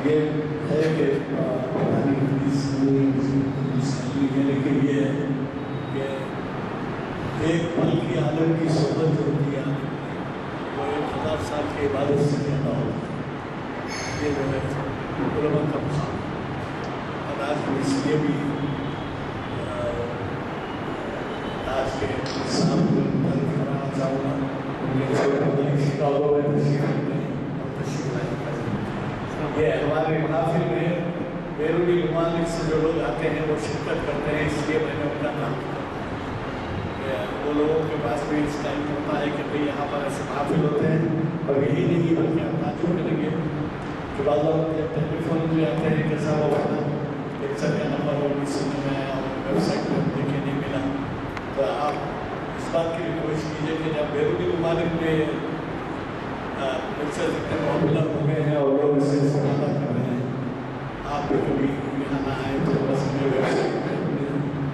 یہ ہے کہ پرانی حدیث کہنے کے لیے ہے کہ ایک پل کی عالم کی صحبت جو ہوتی ہے وہ 1000 سال کی عبادت سے زیادہ ہوتی ہے. یہ جو ہے علماء کا مقام اور آج میں اس لیے بھی آج کے انسان کو مدد کرانا چاہوں گا کہ شکاگو میں تشریف رکھتے ہیں اور تشریف لائے. یہ ہمارے محافل میں بیرونی ممالک سے جو لوگ آتے ہیں وہ شرکت کرتے ہیں, اس لیے میں نے اپنا کام کیا. وہ لوگوں کے پاس بھی اس ٹائم ہوتا ہے کہ بھئی یہاں پر ایسے محافل ہوتے ہیں, اور یہی نہیں بلکہ ہم تعجب کریں گے کہ بعض لوگ جب ٹیلی فون بھی آتے ہیں کہ صاحب وغیرہ لیکچر کا نمبر وہ بھی سننے میں آیا اور ویب سائٹ پہ دیکھنے نہیں ملا. تو آپ اس بات کی بھی کوشش کیجیے کہ جب بیرونی ممالک میں لیکچر اتنے پاپولر ہو گئے ہیں اور لوگ اس سے استفادہ کر رہے ہیں, آپ بھی کبھی یہاں نہ آئے تو بس میرے ویب سائٹ پہ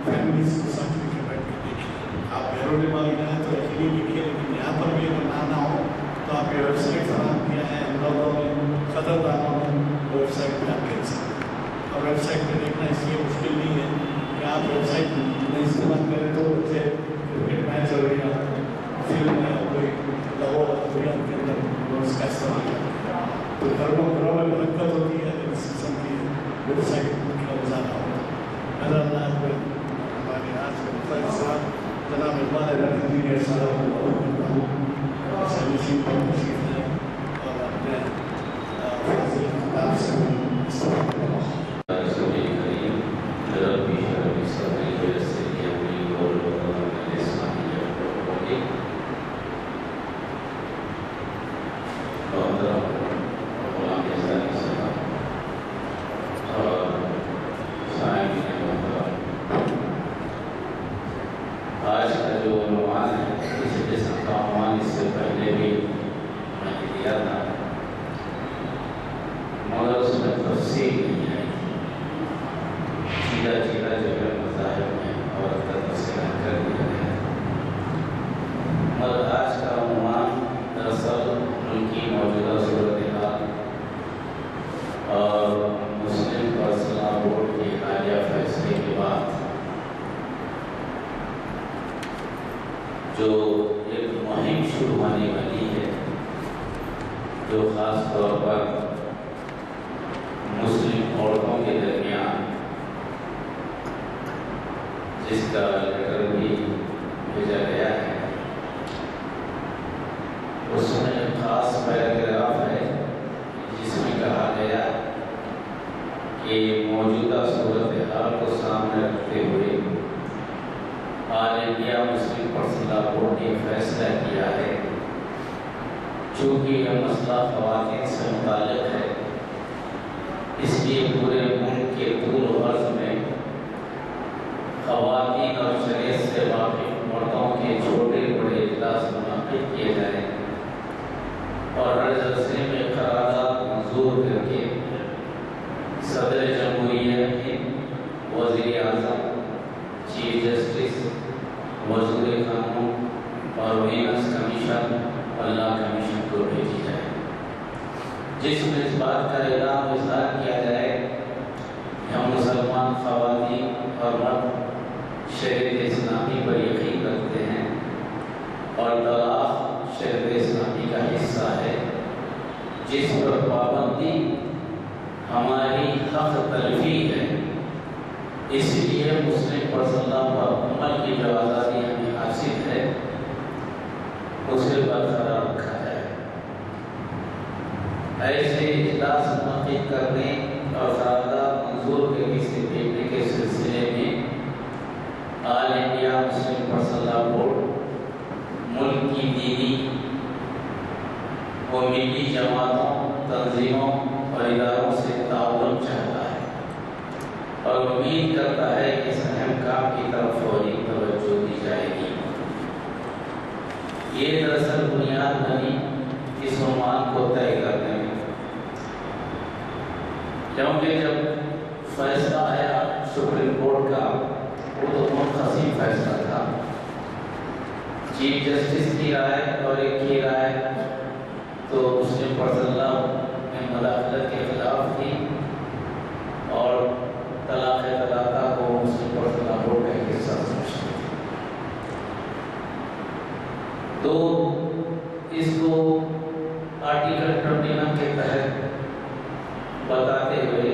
فیملیز کو ساتھ لے کے بیٹھ کے دیکھیں. آپ بیرونی ممالک آئیں تو یقینی لکھیے, لیکن یہاں پر بھی اگر نہ ہو تو آپ یہ ویب سائٹ فراہم کیا ہے ہم لوگوں نے قدردانوں نے ویب سائٹ پہ آپ دیکھ سکتے ہیں. اور ویب سائٹ پہ دیکھنا اس لیے مشکل نہیں ہے کہ آپ ویب سائٹ نہیں استعمال کریں تو بچے کرکٹ میچ ہو یا فلم ہے کوئی لگو دنیا کے اندر وہ اس کا استعمال کرتے ہیں. تو گھروں میں برکت ہوتی ہے اس قسم کی ویب سائٹ کا گزارا ہوتا ہے. اللہ ہمارے آج کے مختلف صاحب جناب اقبال رحمتی کے سارا کرتا ہوں سیلیشن پر تشریف ہے اور اپنے فاضل کتاب سے بھی استعمال کرتا ہوں. آج کا جو عنوان ہے اس قسم کا عنوان اس سے پہلے بھی میں نے دیا تھا, مگر اس میں تفصیل نہیں ہے. سیدھا جو ہے مذاہب میں اور تفصیل کر دیا ہے. مگر آج کا عنوان دراصل ان کی موجودہ صورتحال اور مسلم پرسنل بورڈ کے حالیہ فیصلے کے بعد جو ایک مہم شروع ہونے والی ہے, جو خاص طور پر مسلم عورتوں کے درمیان, جس کا لیٹر بھی بھیجا گیا ہے, اس میں ایک خاص پیراگراف ہے جس میں کہا گیا کہ موجودہ صورتحال کو سامنے رکھتے ہوئے آل انڈیا مسلم پرسنل بورڈ نے فیصلہ کیا ہے, چونکہ یہ مسئلہ خواتین سے متعلق ہے, اس لیے پورے ملک کے طول و عرض میں خواتین اور شریعت سے واقف مردوں کے چھوٹے بڑے اجلاس منعقد کیے جائیں اور ہر جلسے میں قرارداد منظور کر کے صدر جمہوریہ, وزیر اعظم, چیف جسٹس, وزیر قانون اور ویمنس کمیشن اور لا کمیشن کو بھیجی جائے, جس میں اس بات کا اعلان اظہار کیا جائے کہ ہم مسلمان خواتین اور مرد شریعت اسلامی پر یقین رکھتے ہیں اور طلاق شریعت اسلامی کا حصہ ہے, جس پر پابندی ہماری حق تلفی ہے. اس لیے مسلم پرسنل پر عمل کی جو آزادی ہمیں حاصل ہے اسے برقرار رکھا جائے. ایسے اجلاس منعقد کرنے اور قرارداد منظور کرنے سے بھیجنے کے سلسلے میں آل انڈیا مسلم پرسنل بورڈ ملک کی دینی و ملی جماعتوں, تنظیموں اور اداروں سے تعاون چاہتا ہے اور امید کرتا ہے کہ اس اہم کام کی طرف فوری توجہ دی جائے گی. یہ دراصل بنیاد بنی اس عنوان کو طے کرنے میں, کیونکہ جب فیصلہ آیا سپریم کورٹ کا وہ تو منقسم فیصلہ تھا. چیف جسٹس کی رائے اور ایک کی رائے تو مسلم پرسنل میں مداخلت کے خلاف تھی تو اس کو آرٹیکل 29 کے تحت بتاتے ہوئے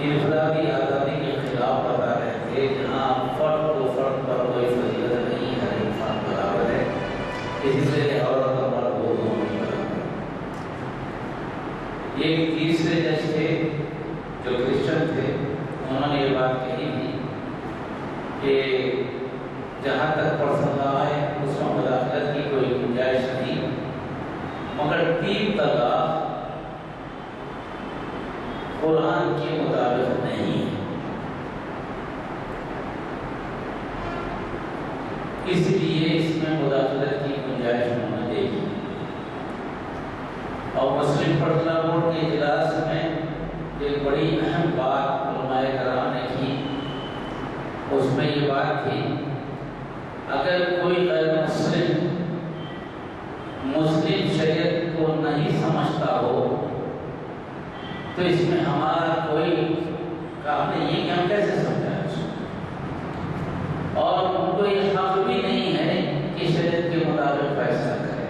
انفرادی آزادی کے خلاف بتا رہے تھے، جہاں فرد کو فرد پر کوئی فضیلت نہیں، ہر انسان برابر ہے، اسی سے عورت اور مرد وہ دونوں ہی برابر۔ ایک تیسرے جج تھے جو کرسچن تھے، انہوں نے یہ بات کہی تھی کہ جہاں تک پرسنل لا ہے اس میں مداخلت کی کوئی گنجائش نہیں، مگر 3 طلاق قرآن کے مطابق نہیں ہے، اس لیے اس میں مداخلت کی گنجائش ہونا دے گی۔ اور مسلم پرسنل بورڈ کے اجلاس میں ایک بڑی اہم بات علماء کرام نے کی، اس میں یہ بات تھی اگر کوئی غیر مسلم شریعت کو نہیں سمجھتا ہو تو اس میں ہمارا کوئی کام نہیں ہے کہ ہم کیسے سمجھائیں اس کو، اور ان کو یہ حق بھی نہیں ہے کہ شریعت کے مطابق فیصلہ کرے۔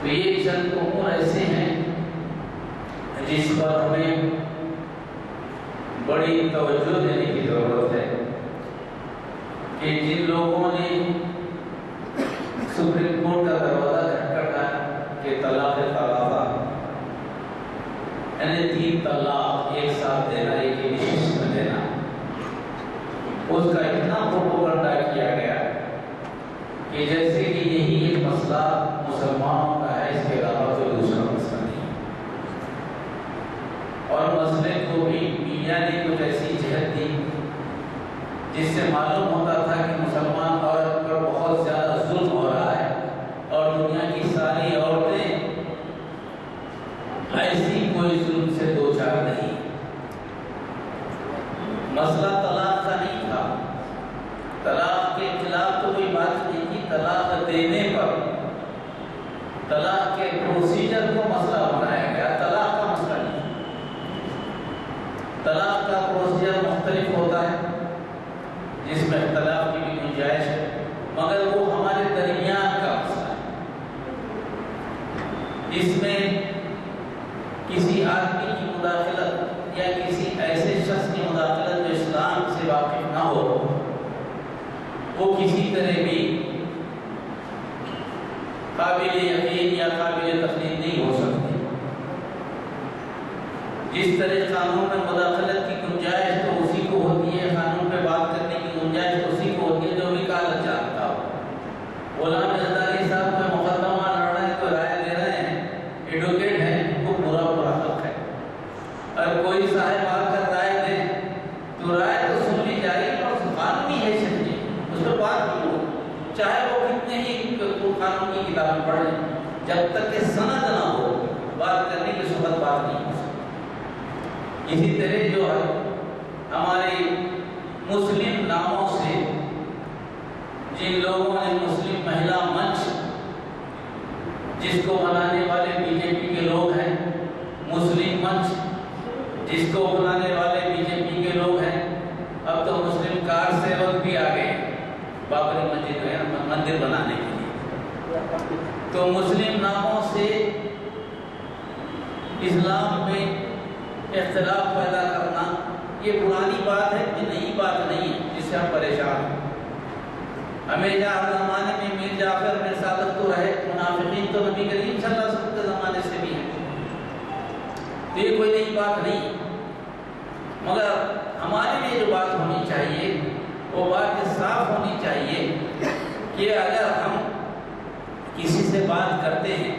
تو یہ چند امور ایسے ہیں جس پر ہمیں بڑی توجہ دینے کی ضرورت ہے کہ جن لوگوں نے سپریم کورٹ کا دروازہ کھٹکھٹایا کہ طلاق ثلاثہ یعنی 3 طلاق ایک ساتھ دینا، ایک ہی نشست میں دینا، اس کا اتنا پروپیگنڈا کیا گیا کہ جیسے کہ یہی ایک مسئلہ مسلمانوں کا ہے، اس کے علاوہ کوئی دوسرا مسئلہ نہیں، اور مسئلے کو بھی میڈیا نے کچھ ایسی جہت دی جس سے معلوم ہوتا تھا کہ مسلمان عورت پر بہت زیادہ ظلم ہو رہا ہے، اور دنیا کی ساری عورتیں ایسی کوئی ظلم سے دوچار نہیں۔ مسئلہ طلاق کا نہیں تھا، طلاق کے خلاف تو کوئی بات نہیں تھی، طلاق دینے پر طلاق کے پروسیجر کو مسئلہ بنایا گیا، طلاق کا مسئلہ نہیں۔ طلاق کا پروسیجر مختلف ہوتا ہے جس میں اختلاف کی بھی گنجائش ہے، مگر وہ ہمارے درمیان کا مسئلہ ہے۔ اس میں کسی آدمی کی مداخلت یا کسی ایسے شخص کی مداخلت جو اسلام سے واقف نہ ہو، وہ کسی طرح بھی قابل یقین یا قابل تسلیم نہیں ہو سکتی۔ جس طرح قانون میں مداخلت کی گنجائش تو اسی کو ہوتی ہے، قانون پہ بات کرنے کی گنجائش تو اسی کو ہوتی ہے جو بھی کاغذ جانتا ہو۔ غلام زرداری صاحب کوئی مقدمہ لڑ رہے ہیں، کوئی رائے دے رہے ہیں، ایڈوکیٹ ہیں، ان کو پورا حق ہے، اور کوئی صاحب آ کر رائے دے تو رائے تو سن لی جائے گی، اور قانونی ہے سمجھے اس پہ بات نہیں ہو، چاہے وہ کتنے ہی قانون کی کتابیں پڑھ لیں، جب تک کہ سند نہ ہو بات کرنے کی صورت بات نہیں ہو سکتی۔ اسی طرح جو ہمارے مسلم ناموں سے جن لوگوں نے مسلم مہیلا منچ جس کو بنانے والے بی جے پی کے لوگ ہیں، مسلم منچ جس کو بنانے والے بی جے پی کے لوگ ہیں، اب تو مسلم کار سیوک بھی آ گئے بابری مسجد میں مندر بنانے کے لیے۔ تو مسلم ناموں سے اسلام میں اختلاف پیدا کرنا یہ پرانی بات ہے، یہ نئی بات نہیں ہے جس سے ہم پریشان ہیں۔ ہمیشہ ہر زمانے میں میر جعفر میں صادق تو رہے، منافقین تو نبی کریم صلی اللہ علیہ وسلم کے زمانے سے بھی ہیں، تو یہ کوئی نئی بات نہیں، مگر ہمارے لیے جو بات ہونی چاہیے وہ بات صاف ہونی چاہیے کہ اگر ہم کسی سے بات کرتے ہیں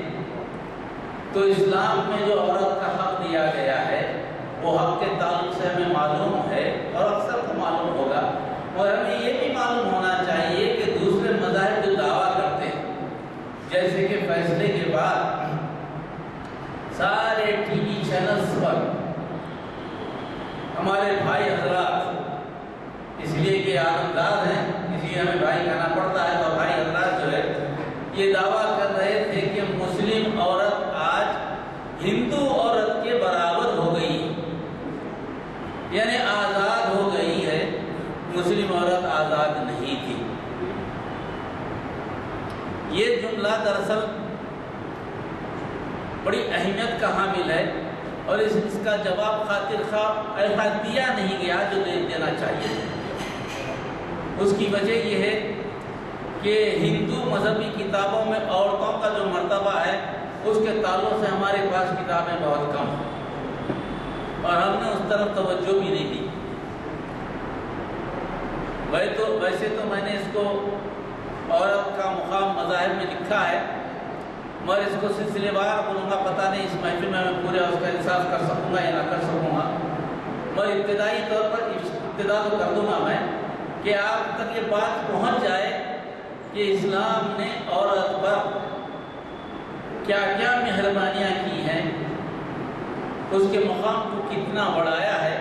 تو اسلام میں جو عورت کا حق دیا گیا ہے وہ حق کے تعلق سے ہمیں معلوم ہے اور اکثر کو معلوم ہوگا، اور ہمیں یہ بھی معلوم ہونا چاہیے کہ دوسرے مذاہب جو دعویٰ کرتے ہیں، جیسے کہ فیصلے کے بعد سارے ٹی وی چینلز پر ہمارے بھائی حضرات، اس لیے کہ عالمدار ہیں اس لیے ہمیں بھائی کہنا پڑتا ہے، تو بھائی حضرات جو ہے یہ دعویٰ کر رہے تھے کہ مسلم عورت آج ہندو عورت کے برابر ہو گئی، یعنی آزاد ہو گئی ہے۔ مسلم دراصل بڑی اہمیت کا حامل ہے، اور اس کا جواب خاطر خواہ ایسا دیا نہیں گیا جو دینا چاہیے۔ اس کی وجہ یہ ہے کہ ہندو مذہبی کتابوں میں عورتوں کا جو مرتبہ ہے اس کے تعلق سے ہمارے پاس کتابیں بہت کم ہیں، اور ہم نے اس طرف توجہ بھی نہیں دی۔ ویسے تو میں نے اس کو عورت کا مقام مذاہب میں لکھا ہے، مگر اس کو سلسلے وار بولوں گا، پتہ نہیں اس محفل میں پورے اس کا احساس کر سکوں گا یا نہ کر سکوں گا، مگر ابتدائی طور پر ابتدا تو کر دوں گا میں کہ آپ تک یہ بات پہنچ جائے کہ اسلام نے عورت پر کیا کیا مہربانیاں کی ہیں، اس کے مقام کو کتنا بڑھایا ہے،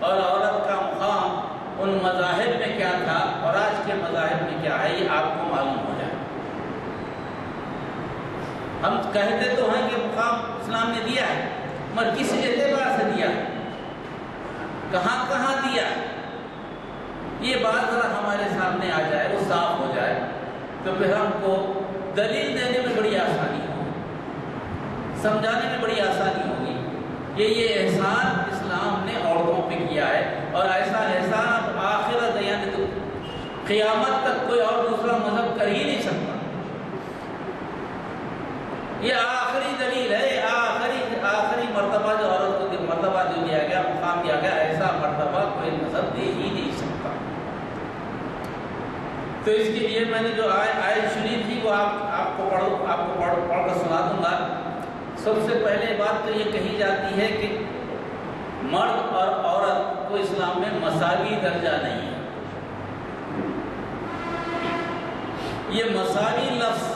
اور عورت کا مقام ان مذاہب میں کیا تھا اور آج کے مذاہب میں کیا ہے، یہ آپ کو معلوم ہو جائے۔ ہم کہتے تو ہیں کہ مقام اسلام نے دیا ہے، مگر کس اعتبار سے دیا ہے، کہاں کہاں دیا ہے، یہ بات ذرا ہمارے سامنے آ جائے، وہ صاف ہو جائے، تو پھر ہم کو دلیل دینے میں بڑی آسانی ہوگی، سمجھانے میں بڑی آسانی ہوگی کہ یہ احسان اسلام نے عورتوں پہ کیا ہے، اور ایسا احسان اب آخرت یعنی تو قیامت تک کوئی اور دوسرا مذہب کر ہی نہیں سکتا۔ یہ آخری دلیل ہے، آخری مرتبہ جو عورت کو مرتبہ جو دیا گیا، مقام دیا گیا، ایسا مرتبہ کوئی مذہب دے ہی نہیں سکتا۔ تو اس کے لیے میں نے جو آیت سنی تھی وہ آپ کو پڑھ کر سنا دوں گا۔ سب سے پہلے بات تو یہ کہی جاتی ہے کہ مرد اور عورت کو اسلام میں مساوی درجہ نہیں ہے۔ یہ مساوی لفظ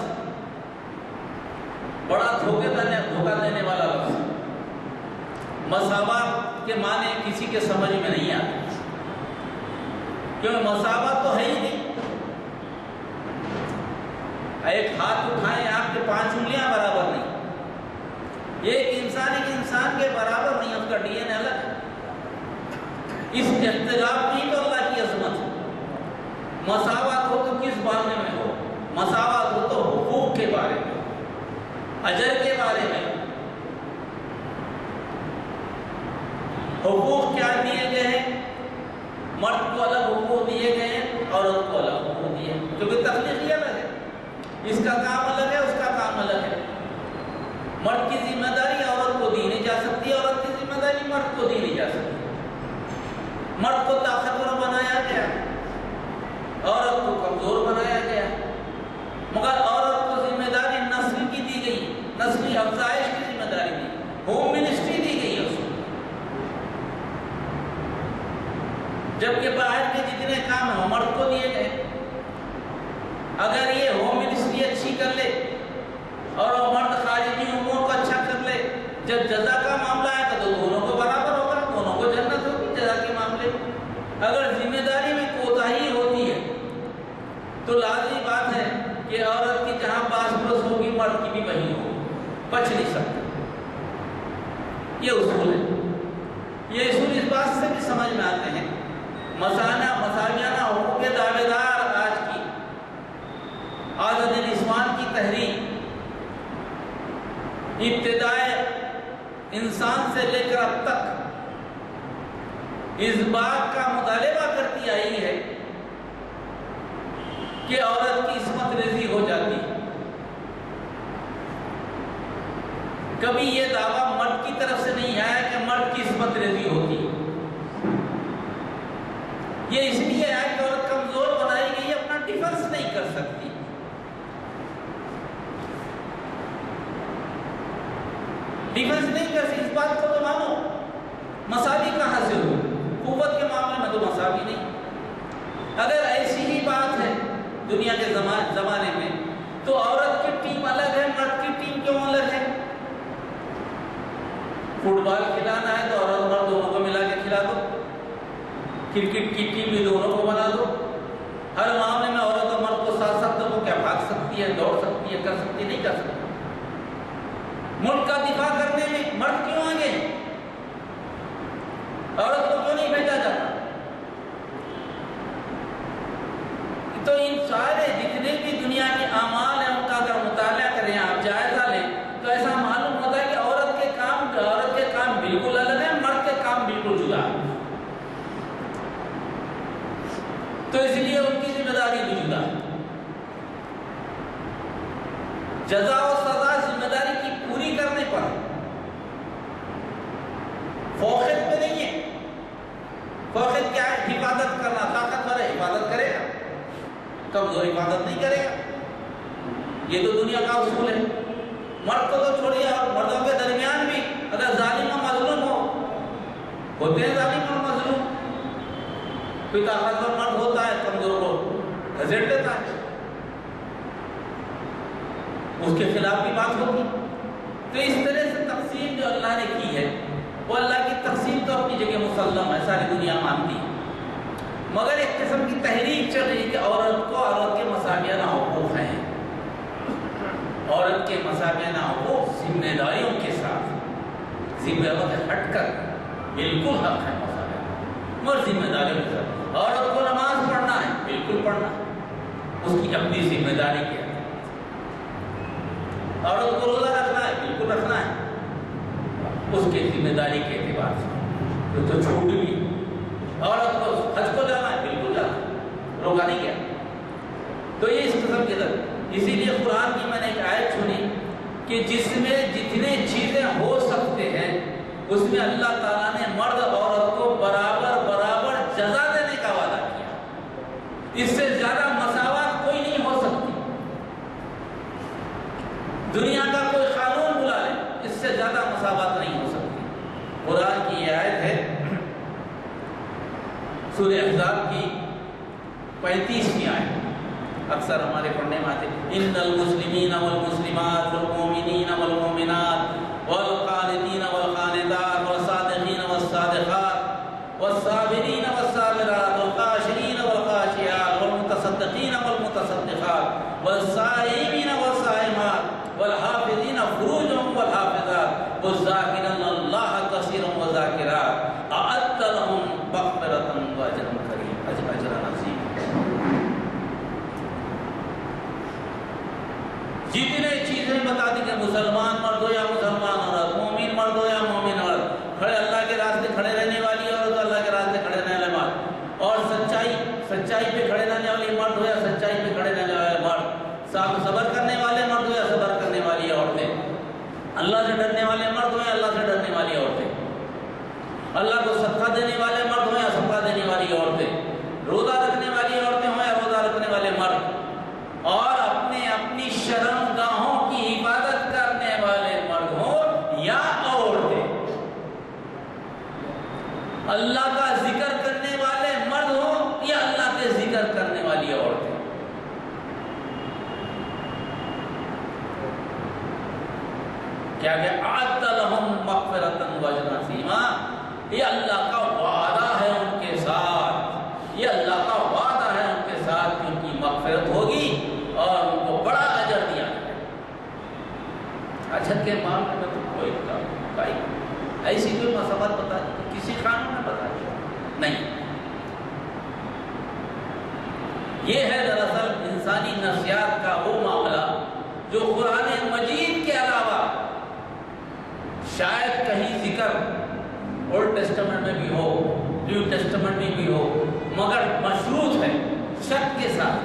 بڑا دھوکہ دینے والا لفظ ہے۔ مساوات کے معنی کسی کے سمجھ میں نہیں آتے، کیونکہ مساوات تو ہے ہی نہیں۔ ایک ہاتھ اٹھائیں، آپ کے 5 انگلیاں برابر نہیں، ایک انسان کے برابر نہیں، اس کا ڈی این اے الگ ہے۔ اس اختلاف کی تو اللہ کی عظمت ہے۔ مساوات ہو تو کس بارے میں ہو؟ مساوات ہو تو حقوق کے بارے میں، اجر کے بارے میں۔ حقوق کیا دیے گئے ہیں؟ مرد کو الگ حقوق دیے گئے ہیں، عورت کو الگ حقوق دیے ہیں، کیونکہ تخلیق یہ الگ ہے، اس کا کام الگ ہے، اس کا کام الگ ہے۔ مرد کی ذمہ داری عورت کو دی نہیں جا سکتی، عورت کی ذمہ داری مرد کو دی نہیں جا سکتی۔ مرد کو طاقتور بنایا گیا، عورت کو کمزور بنایا گیا، مگر عورت کو ذمہ داری نسل کی دی گئی، نسلی افزائش کی ذمہ داری دی، ہوم منسٹری دی گئی ہے اس کو، جبکہ باہر کے جتنے کام ہیں وہ مرد کو دیے گئے۔ اگر یہ ہوم منسٹری اچھی کر لے اور وہ مرد خارجی امور کو اچھا کر لے، جب جزا کا معاملہ ہے تو دونوں کو برابر ہوگا، دونوں کو جنت ہوگی جزا کے معاملے میں۔ اگر ذمہ داری میں کوتاہی ہوتی ہے تو لازمی بات ہے کہ عورت کی جہاں پاس پرس ہوگی مرد کی بھی وہی ہوگی، بچ نہیں سکتا۔ یہ اصول ہے، یہ اصول اس بات سے بھی سمجھ میں آتے ہیں۔ مساویانہ حقوق کے دعوے دار آج کی آزادی نسوان کی تحریک ابتدائے انسان سے لے کر اب تک اس بات کا مطالبہ کرتی آئی ہے کہ عورت کی عصمت ریزی ہو جاتی ہے۔ کبھی یہ دعویٰ مرد کی طرف سے نہیں آیا کہ مرد کی عصمت ریزی ہوتی ہے۔ یہ اس لیے ہے کہ عورت کمزور بنائی گئی، اپنا ڈیفنس نہیں کر سکتی۔ ڈیفنس نہیں کر سکتی، اس بات کو تو مانو، مساوی کہاں سے ہو؟ قوت کے معاملے میں تو مساوی نہیں۔ اگر ایسی ہی بات ہے دنیا کے زمانے میں تو عورت کی ٹیم الگ ہے، مرد کی ٹیم کیوں الگ ہے؟ فٹ بال کھلانا ہے تو عورت مرد دونوں کو ملا کے کھلا دو، کرکٹ کی ٹیم بھی دونوں کو بنا دو۔ ہر معاملے میں عورت اور مرد کو ساتھ ساتھ وہ کیا بھاگ سکتی ہے، دوڑ سکتی ہے، کر سکتی ہے؟ نہیں کر سکتی۔ ملک کا دفاع کرنے میں مرد کیوں آگے ہیں؟ عورت کو کیوں نہیں بھیجا جاتا؟ تو ان سارے جتنے بھی دنیا کے اعمال ہیں ان کا اگر تو اس لیے ان کی ذمہ داری بھی جدا ہے. جزا و سزا ذمہ داری کی پوری کرنے پر، فوقیت پہ نہیں ہے. فوقیت کیا ہے؟ حفاظت کرنا. طاقتور ہے حفاظت کرے گا، کمزور حفاظت نہیں کرے گا. یہ تو دنیا کا اصول ہے. مرد کو تو چھوڑیے، اور مردوں کے درمیان بھی اگر ظالم و مظلوم ہوتے ہیں ظالم اور مظلوم. کوئی طاقتور مرد ہوتا ہے کمزور کو گھسیٹ دیتا ہے، اس کے خلاف بھی بات ہوگی. تو اس طرح سے تقسیم جو اللہ نے کی ہے، وہ اللہ کی تقسیم تو اپنی جگہ مسلم ہے، ساری دنیا مانتی ہے. مگر ایک قسم کی تحریک چل رہی ہے کہ عورت کو عورت کے مساویانہ حقوق ہیں. عورت کے مساویانہ حقوق ذمہ داریوں کے ساتھ، ذمہ داریوں سے ہٹ کر بالکل حق ہے مساویانہ، مگر ذمہ داریوں کے ساتھ. عورت کو نماز پڑھنا ہے، بالکل پڑھنا، اس کی اپنی ذمہ داری کیا ہے. عورت کو روزہ رکھنا ہے، بالکل رکھنا ہے، اس کے ذمہ داری کے اعتبار سے. تو چھوٹ بھی. عورت کو حج کو جانا ہے، بالکل جانا، روکا نہیں گیا. تو یہ اس قسم کے در. اسی لیے قرآن کی میں نے ایک آیت سنی کہ جس میں جتنے چیزیں ہو سکتے ہیں اس میں اللہ تعالیٰ نے مرد عورت کو برابر برابر جزا دینے کا وعدہ کیا. اس سے زیادہ مساوات کوئی نہیں ہو سکتی. دنیا کا کوئی قانون بلا لے، اس سے زیادہ مساوات نہیں ہو سکتی. قرآن کی یہ آیت ہے سورہ احزاب کی 35ویں آیت، اکثر ہمارے پڑھنے میں آتے ہیں. ان المسلمین والمسلمات والمؤمنین والمؤمنات والقانتین والقانتات والصادقین والصادقات والصابرین والصابرات والخاشعین والخاشعات والمتصدقین والمتصدقات والصائمین والصائمات والحافظین فروجهم والحافظات والذاکرین اللہ کثیرا والذاکرات اعد لهم مغفرۃ واجرا کریما اجرا عظیما. جتنے چیزیں بتا دی کہ مسلمان مرد ہو یا مسلمان عورت، مومن مرد ہو یا مومن عورت، کھڑے اللہ کے راستے کھڑے رہنے والی عورت، اللہ کے راستے کھڑے رہنے والے مرد، اور سچائی پہ کھڑے رہنے والی مرد ہو یا سچائی پہ کھڑے رہنے والے مرد، صبر کرنے والے مرد ہو یا صبر کرنے والی عورتیں، اللہ سے ڈرنے والے مرد ہو یا اللہ سے ڈرنے والی عورتیں، اللہ کو صدقہ دینے والے مرد ہو یا صدقہ دینے والی عورتیں، روزہ رکھنے والی عورتیں ہوں یا روزہ رکھنے والے مرد، اور اپنی شرم گاہوں کی حفاظت کرنے والے مرد ہوں یا عورتیں، اللہ کا ذکر کرنے والے مرد ہوں یا اللہ کے ذکر کرنے والی عورتیں. کیا کہ اعد لهم مغفرۃ واجرا عظیما، یہ اللہ کا وعدہ ہے ان کے ساتھ، یہ اللہ کا وعدہ ہے ان کے ساتھ کہ ان کی مغفرت ہوگی اور ان کو بڑا اجر دیا ہے. اجر کے معاملے میں تو کوئی ایسی کوئی مسئلہ بتا کسی قانون میں بتا نہیں. یہ ہے دراصل انسانی نفسیات کا وہ معاملہ جو قرآن مجید کے علاوہ شاید کہیں ذکر اولڈ ٹیسٹمنٹ میں بھی ہو، نیو ٹیسٹمنٹ میں بھی ہو، مگر مشروط ہے شرط کے ساتھ.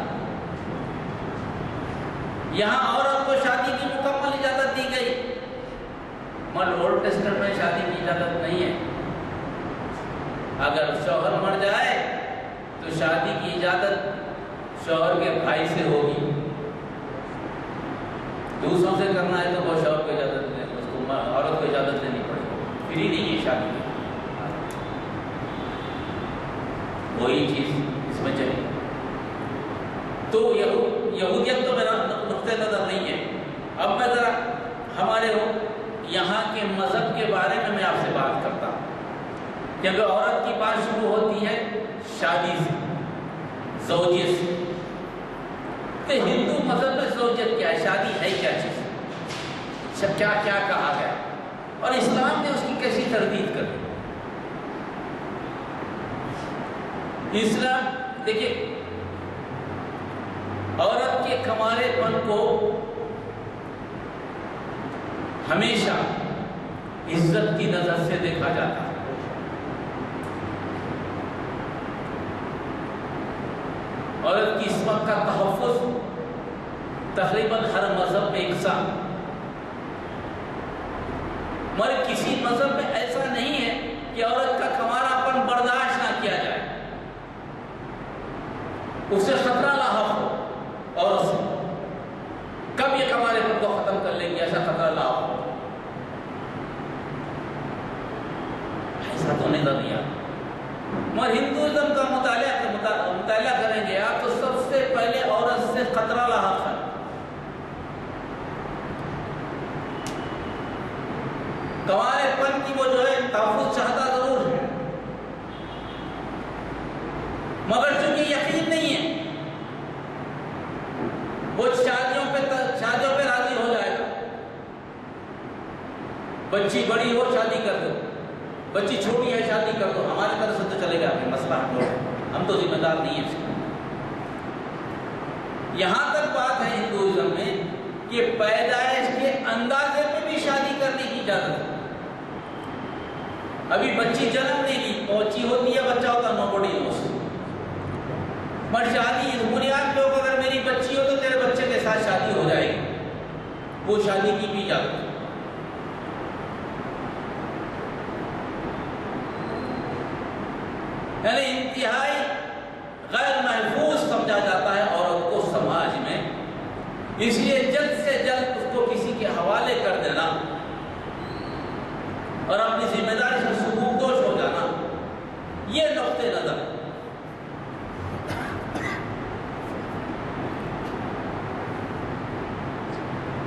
یہاں عورت کو شادی کی مکمل اجازت دی گئی، مگر اولڈ ٹیسٹمنٹ میں شادی کی اجازت نہیں ہے. اگر شوہر مر جائے تو شادی کی اجازت شوہر کے بھائی سے ہوگی. دوسروں سے کرنا ہے تو وہ شوہر کو اجازت دے، اس کو عورت کو اجازت دینی پڑے گی. فری نہیں ہے شادی کی. وہی چیز اس میں چلے. تو یہودیت تو میرا نقطۂ نظر نہیں ہے. اب میں ذرا ہمارے یہاں کے مذہب کے بارے میں آپ سے بات کرتا ہوں. کیونکہ عورت کی بات شروع ہوتی ہے شادی سے، زوجیت سے. کہ ہندو مذہب میں زوجیت کیا ہے، شادی ہے کیا چیز، کیا کیا کہا گیا، اور اسلام نے اس کی کیسی تردید کر دی. اسلام دیکھیے عورت کے کمالے پن کو ہمیشہ عزت کی نظر سے دیکھا جاتا ہے. عورت کی عصمت کا تحفظ تقریباً ہر مذہب میں یکساں، مگر کسی مذہب میں ایسا نہیں ہے کہ عورت کا کنوارا برداشت نہ کیا جائے، اسے خطرہ لاحق ہو، عورت سے کب یہ کنوارے پن کو ختم کر لیں گے، ایسا خطرہ لاحق ہو، ایسا تو نظر نہیں آتا۔ مگر ہندوازم کا مطالعہ کریں گے آپ تو سب سے پہلے عورت سے خطرہ لاحق ہے۔ کنوارے پن کی وہ جو ہے تحفظ چاہتا ضرور ہے، مگر چونکہ یقین نہیں ہے، وہ شادیوں پہ راضی ہو جائے گا، بچی بڑی ہو شادی کر دو، بچی چھوٹی ہے شادی کر دو، ہماری طرف سے تو چلے گا، مسئلہ ہم تو ذمہ دار نہیں ہیں اس کا۔ یہاں تک بات ہے ہندوازم میں کہ پیدائش کے اندازے میں بھی شادی کرنے کی اجازت ہے۔ ابھی بچی جنم لے گی، بچی ہوتی ہے، بچہ ہوتا، nobody knows، پر شادی اس بنیاد پہ ہو، اگر میری بچی ہو تو تیرے بچے کے ساتھ شادی ہو جائے گی، وہ شادی کی بھی اجازت ہے۔ یعنی انتہائی غیر محفوظ سمجھا جاتا ہے عورت کو سماج میں، اس لیے جلد سے جلد اس کو کسی کے حوالے کر دینا اور اپنی ذمہ داری سے سبکدوش ہو جانا، یہ نقطہ نظر۔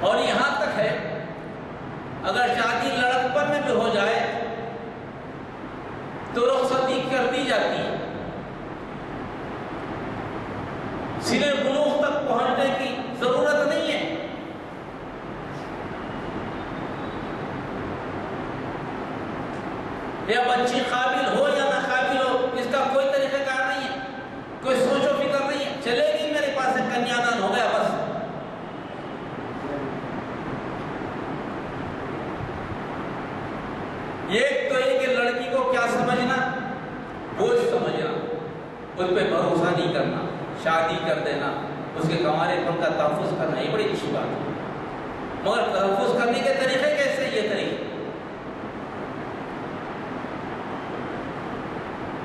اور یہاں تک ہے اگر شادی لڑکپن میں بھی ہو جائے تو رخصتی کر دی جاتی ہے، سن بلوغ تک پہنچنے کی ضرورت نہیں ہے۔ یا بچی قابل ہو یا نہ قابل ہو، اس کا کوئی طریقہ کار نہیں ہے، کوئی سوچ و فکر نہیں ہے، چلے گی میرے پاس ایک کنیا دان ہو گیا بس۔ ایک تو یہ کہ لڑکی کو کیا سمجھنا، بوجھ سمجھنا، اس پہ بھروسہ نہیں کرنا، شادی کر دینا، اس کے کنوارے پن کا تحفظ کرنا، یہ بڑی اچھی بات ہے، مگر تحفظ کرنے کے طریقے کیسے؟ یہ طریقے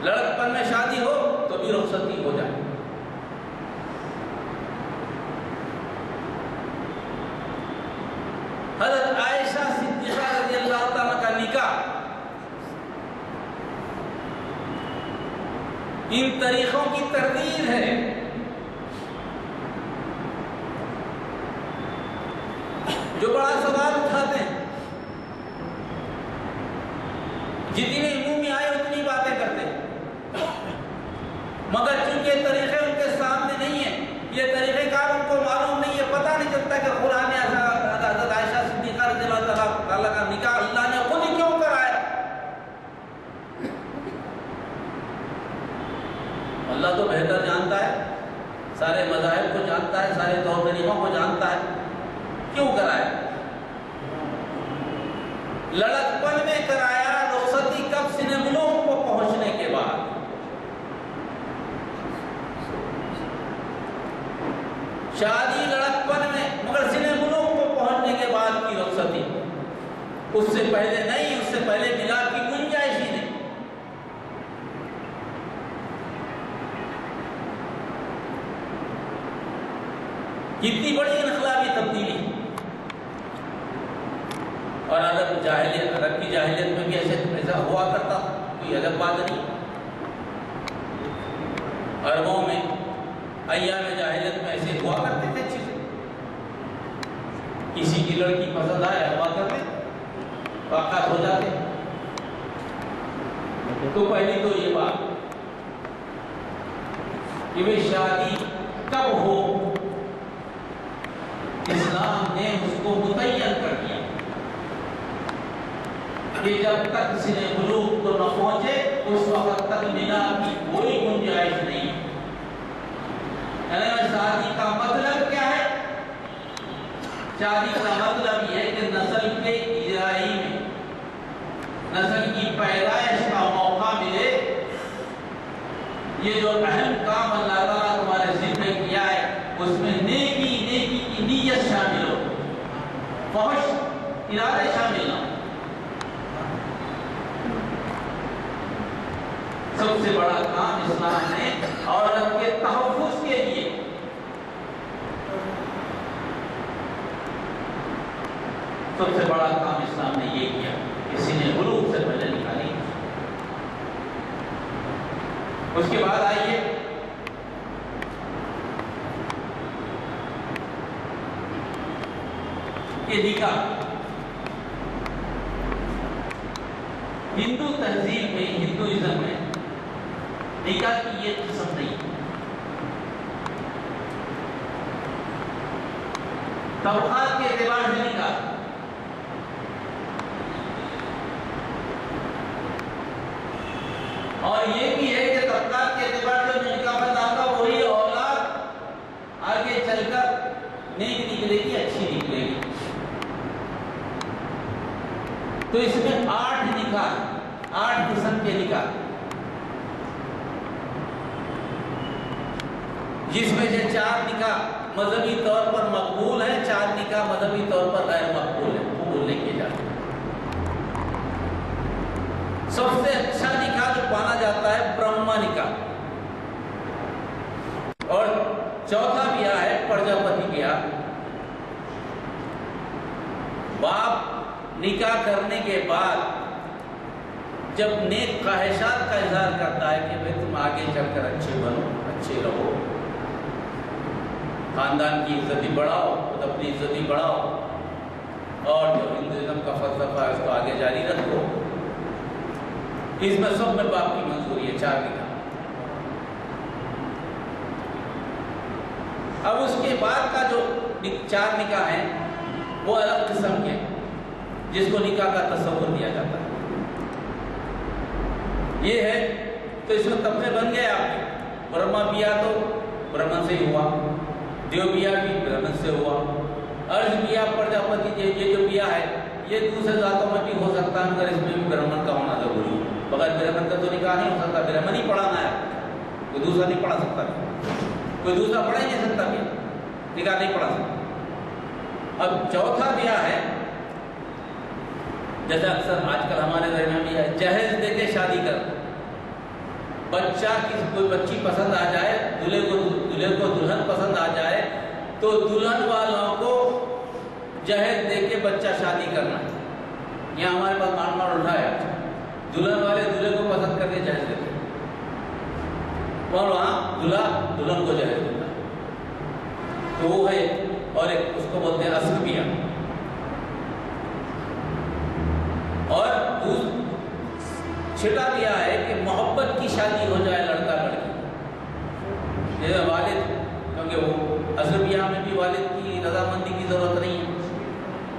لڑکپن میں شادی ہو تو بھی رخصتی ہو جائے۔ حضرت عائشہ صدیقہ رضی اللہ تعالیٰ کا نکاح ان طریقوں کی تردید ہے۔ جو بڑا سوال اٹھاتے ہیں، جتنے منہ میں آئے اتنی باتیں کرتے ہیں، مگر چونکہ طریقے ان کے سامنے نہیں ہیں، یہ طریقہ کار ان کو معلوم نہیں ہے، پتہ نہیں چلتا کہ قرآن نے حضرت عائشہ صدیقہ رضی اللہ تعالیٰ کا نکاح اللہ نے خود ہی کیوں کرایا۔ اللہ تو بہتر جانتا ہے، سارے مذاہب کو جانتا ہے، سارے طور طریقوں کو جانتا ہے، کیوں کرایا؟ لڑکپن میں کرایا، رخصتی کب؟ سن بلوغ کو پہنچنے کے بعد۔ شادی لڑکپن میں، مگر سن بلوغ کو پہنچنے کے بعد کی رخصتی، اس سے پہلے نہیں، اس سے پہلے ملاپ کی گنجائش ہی نہیں۔ کتنی بڑی انقلابی تبدیلی، اور عرب کی جاہلیت میں بھی ایسا ہوا کرتا، کوئی عجب بات نہیں۔ عربوں میں ایام جاہلیت میں ایسے ہوا کرتے تھے چیزیں، کسی کی لڑکی پسند آئے ہوا کرتے، واقعات ہو جاتے۔ تو پہلی تو یہ بات کہ وہ شادی کب ہو، اسلام نے اس کو متعین کر دیا کہ جب تک سن بلوغ کو نہ پہنچے اس وقت تک ملاپ کی کوئی گنجائش نہیں ہے۔ شادی کا مطلب کیا ہے؟ شادی کا مطلب یہ ہے کہ نسل کے اجرائی میں، نسل کی پیدائش کا موقع ملے۔ یہ جو اہم کام اللہ تعالیٰ تمہارے ذمہ ارادے شامل نہ ہو۔ سب سے بڑا کام اسلام نے عورت کے تحفظ کے لیے سب سے بڑا کام اسلام نے یہ کیا، کسی نے بلوغ سے پہلے نکالی۔ اس کے بعد آئیے یہ نکاح۔ ہندو تہذیب میں، ہندوازم میں نکاح کی یہ قسم نہیں، طبقات کے اعتبار سے نکاح، اور یہ بھی ہے کہ طبقات کے اعتبار سے نکاح بتا وہی اولاد آگے چل کر نیک نکلے گی، اچھی نکلے گی۔ تو اس میں 8 نکاح، 8 قسم کے نکاح، جس میں سے 4 نکاح مذہبی طور پر مقبول ہیں، 4 نکاح مذہبی طور پر غیر مقبول ہیں، قبول نہیں کیے جاتے۔ سب سے اچھا نکاح جو مانا جاتا ہے برہما نکاح، اور چوتھا بیاہ ہے پرجاپتی بیاہ۔ باپ نکاح کرنے کے بعد جب نیک خواہشات کا اظہار کرتا ہے کہ بھئی تم آگے چل کر اچھے بنو، اچھے رہو، خاندان کی عزت بڑھاؤ، خود اپنی عزت بڑھاؤ، اور جو ہندوازم کا فلسفہ ہے اس کو آگے جاری رکھو، اس میں سب میں باپ کی منظوری ہے، 4 نکاح۔ اب اس کے بعد کا جو 4 نکاح ہیں وہ الگ قسم کے، جس کو نکاح کا تصور دیا جاتا ہے۔ یہ ہے تو اس میں طبقے بن گئے آپ کے، برہما بیاہ تو برہمن سے ہی ہوا، دیو بیاہ بھی برہمن سے ہوا، ارض بیاہ پرجاپتی یہ جو بیاہ ہے یہ دوسرے ذاتوں میں بھی ہو سکتا ہے، مگر اس میں بھی برہمن کا ہونا ضروری ہے۔ بغیر برہمن کا تو نکاح نہیں ہو سکتا، برہمن ہی پڑھانا ہے، کوئی دوسرا نہیں پڑھا سکتا، کوئی دوسرا پڑھا ہی نہیں سکتا، بھی نکاح نہیں پڑھا سکتا۔ اب چوتھا بیاہ ہے، جیسے اکثر آج کل ہمارے درمیان بھی ہے، جہیز دے کے شادی کر، بچہ کوئی بچی پسند آ جائے، دلہے کو دلہن پسند آ جائے تو دلہن والوں کو جہیز دے کے بچہ شادی کرنا ہے۔ یہاں ہمارے پاس مار اٹھا ہے، دلہن والے دلہے کو پسند کر کے جہیز دیتے ہیں، اور وہاں دلہا دلہن کو جہیز دیتا ہے، تو وہ ہے۔ اور ایک اس کو بولتے ہیں اصل بیاہ، اور چھٹا بیاہ ہے کہ محبت کی شادی ہو جائے لڑکا لڑکی، جیسے والد، کیونکہ وہ اصل بیاہ میں بھی والد کی رضامندی کی ضرورت نہیں ہے،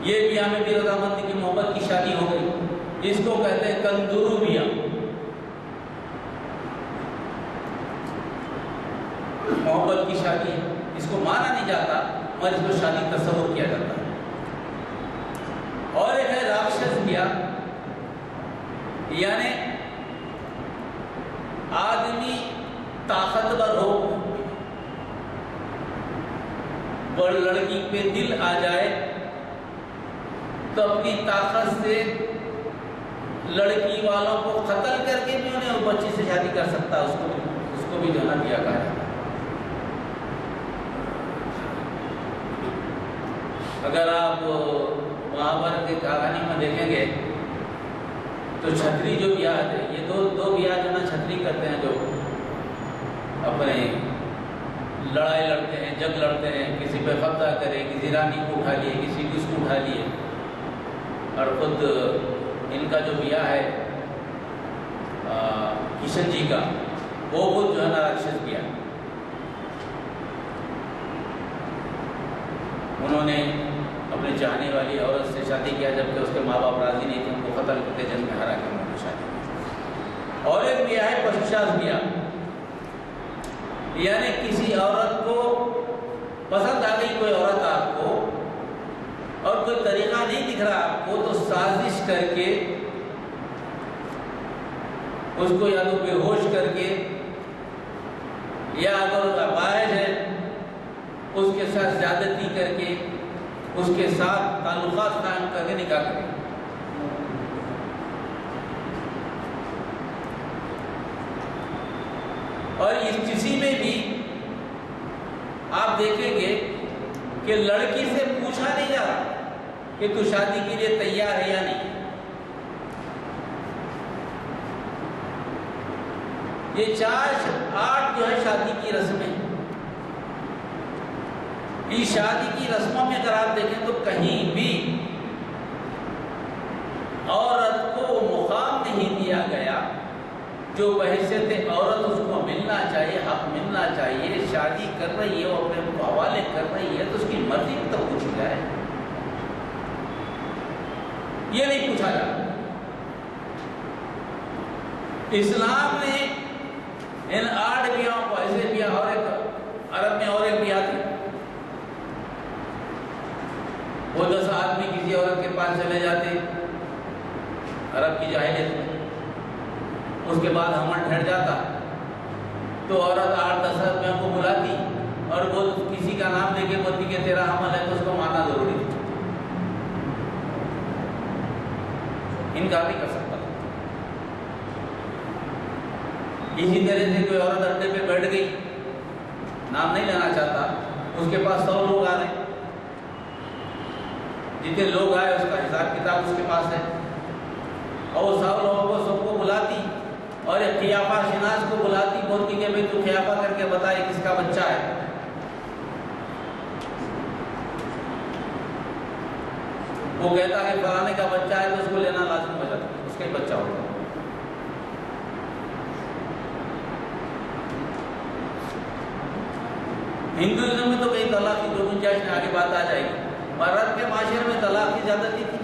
یہ بیاہ میں بھی رضامندی کی محبت کی شادی ہو گئی، اس کو کہتے ہیں کندرو بیاہ، محبت کی شادی ہے، اس کو مانا نہیں جاتا مگر اس کو شادی تصور کیا جاتا ہے۔ اور ایک ہے راکشس بیاہ، یعنی آدمی طاقتور ہو، اور لڑکی پہ دل آ جائے تو اپنی طاقت سے لڑکی والوں کو قتل کر کے بھی انہیں وہ بچی سے شادی کر سکتا، اس کو بھی جو ہے بیاہ کہا جاتا ہے۔ اگر آپ مہابھارت کی کہانی میں دیکھیں گے تو چھتری جو بیاہ ہے، یہ دو بیاہ جو نا چھتری کرتے ہیں، جو اپنے لڑائی لڑتے ہیں، جنگ لڑتے ہیں، کسی پہ قبضہ کرے، کسی رانی کو اٹھا لیے، کسی کو اس کو اٹھا لیے، اور خود ان کا جو بیاہ ہے کشن جی کا، وہ خود جو ہے نا راکشس بیاہ، انہوں نے اپنے چاہنے والی عورت سے شادی کیا جبکہ اس کے ماں باپ راضی نہیں تھے، ان کو قتل کرتے، جنگ میں ہرا کے انہوں نے شادی کی۔ اور ایک بیاہ ہے پشچاس بیاہ، یعنی کسی عورت کو پسند آ گئی کوئی عورت آپ کو، اور کوئی طریقہ نہیں دکھ رہا آپ کو، تو سازش کر کے اس کو یا تو بے ہوش کر کے، یا اگر اپاہج ہے اس کے ساتھ زیادتی کر کے اس کے ساتھ تعلقات قائم کر کے نکاح کریں۔ اور اس کسی میں بھی آپ دیکھیں گے کہ لڑکی سے پوچھا نہیں جا رہا کہ تو شادی کے لیے تیار ہے یا نہیں۔ یہ 4-8 جو ہے شادی کی رسمیں، اس شادی کی رسموں میں اگر آپ دیکھیں تو کہیں بھی عورت کو مقام نہیں دیا گیا جو بحیثیت عورت اس کو ملنا چاہیے، حق ملنا چاہیے۔ شادی کر رہی ہے، وہ اپنے کو حوالے کر رہی ہے تو اس کی مرضی بھی تو پوچھی جائے، یہ نہیں پوچھا جاتا۔ اسلام نے ان 8 بیاہوں کو ایسے بیاہ، اور ایک عرب میں اور ایک بیاہ تھی، وہ 10 آدمی کسی عورت کے پاس چلے جاتے عرب کی جاہلیت میں، اس کے بعد حمل ٹھہر جاتا تو عورت 8-10 آدمیوں کو بلاتی اور وہ کسی کا نام لے کے بولتی کہ تیرا حمل ہے تو اس کو ماننا ضروری ہے۔ انکار نہیں کر سکتا۔ اسی طرح سے کوئی عورت اڈے پہ بیٹھ گئی، نام نہیں لینا چاہتا، اس کے پاس 100 لوگ آ رہے، جتنے لوگ آئے اس کا حساب کتاب اس کے پاس ہے، اور 100 لوگوں کو سب کو بلاتی اور ایک قیافہ شناس کو بلاتی، بولتی کہ بھئی تو قیافہ کر کے بتا یہ کس کا بچہ ہے۔ وہ کہتا ہے فلانے کا بچہ ہے تو اس کو لینا لازم ہو جاتا ہے، اس کا ہی بچہ ہوتا ہے۔ ہندوازم میں تو کئی طلاق کی جو گنجائش میں آگے بات آ جائے گی، عرب کے معاشرے میں طلاق کی زیادتی تھی،